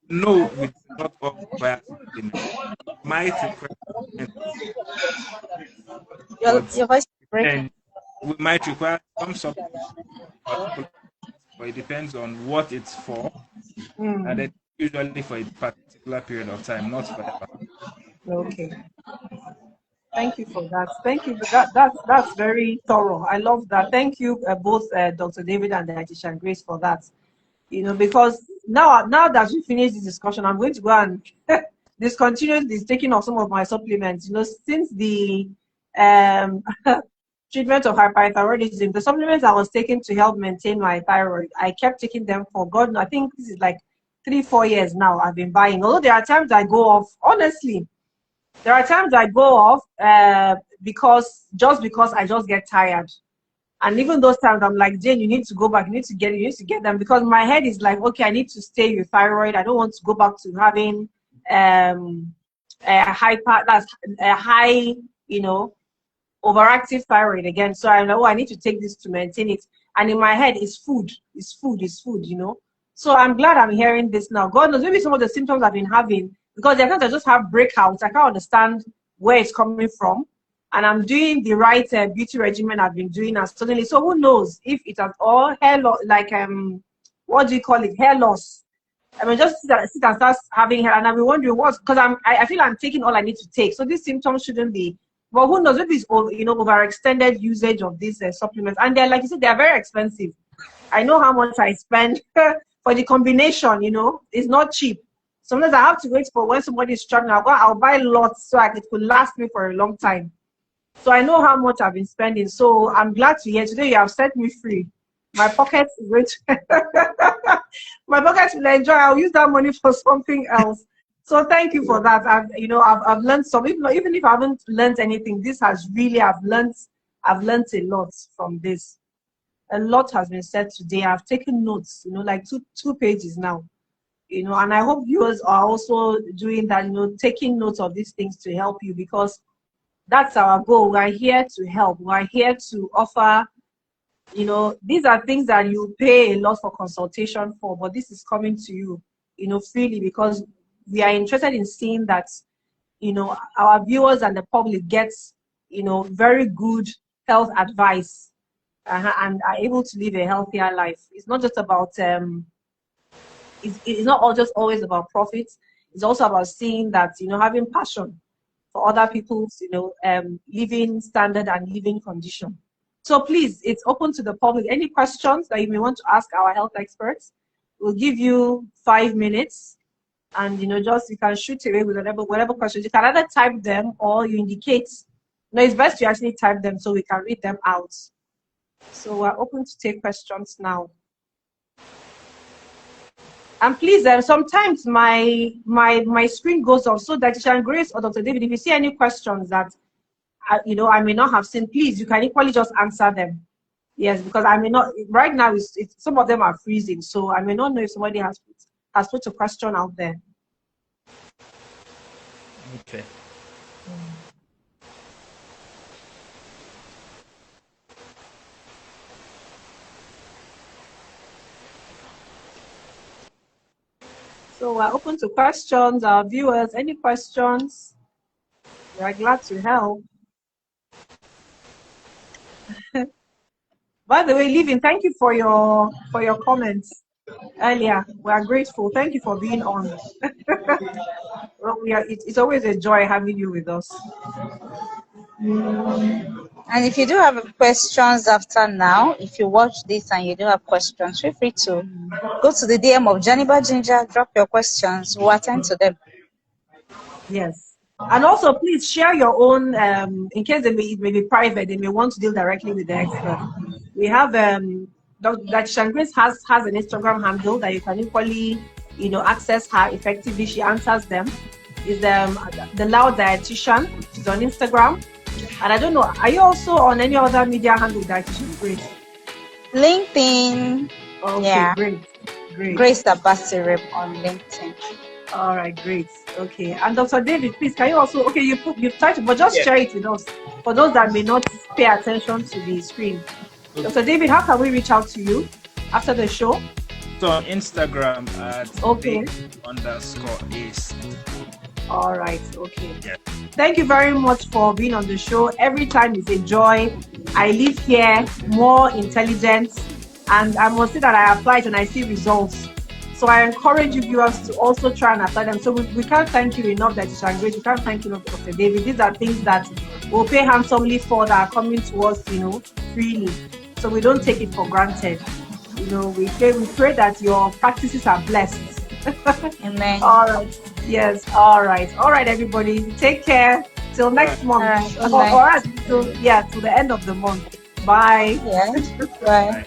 [SPEAKER 3] no, we do not all require supplements. Might require supplements, but
[SPEAKER 1] Your voice is breaking.
[SPEAKER 3] and we might require some supplements for particular, but it depends on what it's for, and then usually for a particular period of time, not forever.
[SPEAKER 2] Okay. Thank you for that. Thank you. That's very thorough. I love that. Thank you, both Dr. David and Dietitian Grace, for that. Because now that we finish this discussion, I'm going to go and discontinue this taking of some of my supplements. Since the um, treatment of hyperthyroidism, the supplements I was taking to help maintain my thyroid, I kept taking them for God. I think this is like 3-4 years now. I've been buying. Although there are times I go off. Honestly, there are times I go off because I just get tired. And even those times I'm like, Jane, you need to go back, you need to get them, because my head is like, okay, I need to stay with thyroid. I don't want to go back to having that's a high, overactive thyroid again. So I know I need to take this to maintain it. And in my head, it's food. So I'm glad I'm hearing this now. God knows, maybe some of the symptoms I've been having, because there are times I just have breakouts. I can't understand where it's coming from. And I'm doing the right beauty regimen I've been doing, and suddenly, so who knows if it has all hair loss, like what do you call it, hair loss. I mean, just sit and start having hair, and I've been wondering what, because I feel I'm taking all I need to take, so these symptoms shouldn't be. But who knows, maybe it's overextended usage of these supplements, and they're, like you said, they're very expensive. I know how much I spend for the combination. It's not cheap. Sometimes I have to wait for when somebody is struggling. I'll buy lots so it could last me for a long time. So I know how much I've been spending. So I'm glad to hear today you have set me free. My pocket is going to my pocket will enjoy. I'll use that money for something else. So thank you for that. I've learned some. Even if I haven't learned anything, this has really I've learned a lot from this. A lot has been said today. I've taken notes. Like two pages now. And I hope viewers are also doing that. Taking notes of these things to help you, because that's our goal. We're here to help. We're here to offer, these are things that you pay a lot for consultation for, but this is coming to you, freely, because we are interested in seeing that, our viewers and the public gets, very good health advice and are able to live a healthier life. It's not just about, it's not all just always about profits. It's also about seeing that, having passion for other people's, living standard and living condition. So please, it's open to the public. Any questions that you may want to ask our health experts, we'll give you 5 minutes, and just you can shoot away with whatever questions. You can either type them or you indicate. It's best to actually type them so we can read them out. So we're open to take questions now. And please, sometimes my screen goes off, so Dietitian Grace or Dr. David, if you see any questions that I may not have seen, please, you can equally just answer them. Yes, because I may not right now. Some of them are freezing, so I may not know if somebody has put a question out there.
[SPEAKER 3] Okay.
[SPEAKER 2] So we're open to questions. Our viewers, any questions? We are glad to help. By the way, Living, thank you for your comments earlier. We are grateful. Thank you for being on. Well, it's always a joy having you with us.
[SPEAKER 1] And if you do have questions after now, if you watch this and you do have questions, feel free to go to the DM of Janiba Ginger, drop your questions. We'll attend to them.
[SPEAKER 2] Yes. And also, please share your own, in case it may be private, they may want to deal directly with the expert. We have, Dr. Grace has an Instagram handle that you can equally, access her effectively. She answers them. Is the Loud Dietitian. She's on Instagram. And I don't know, are you also on any other media handle that Grace?
[SPEAKER 1] LinkedIn.
[SPEAKER 2] Okay,
[SPEAKER 1] yeah.
[SPEAKER 2] Great.
[SPEAKER 1] Grace Abasirem on LinkedIn.
[SPEAKER 2] All right, great. Okay, and Dr. David, please, can you also, okay, you've tried to, but just share it with us for those that may not pay attention to the screen. Okay. Dr. David, how can we reach out to you after the show?
[SPEAKER 3] So on Instagram at _ace.
[SPEAKER 2] All right, okay. Yeah. Thank you very much for being on the show. Every time is a joy. I leave here more intelligent, and I must say that I apply it and I see results. So I encourage you viewers to also try and apply them. So we can't thank you enough, that is great. We can't thank you enough, Dr. David. These are things that we'll pay handsomely for, that are coming to us, freely. So we don't take it for granted. We pray that your practices are blessed.
[SPEAKER 1] Amen.
[SPEAKER 2] All right. Yes. All right. All right, everybody. Take care. Till next month. Or till the end of the month. Bye.
[SPEAKER 1] Yeah. Bye.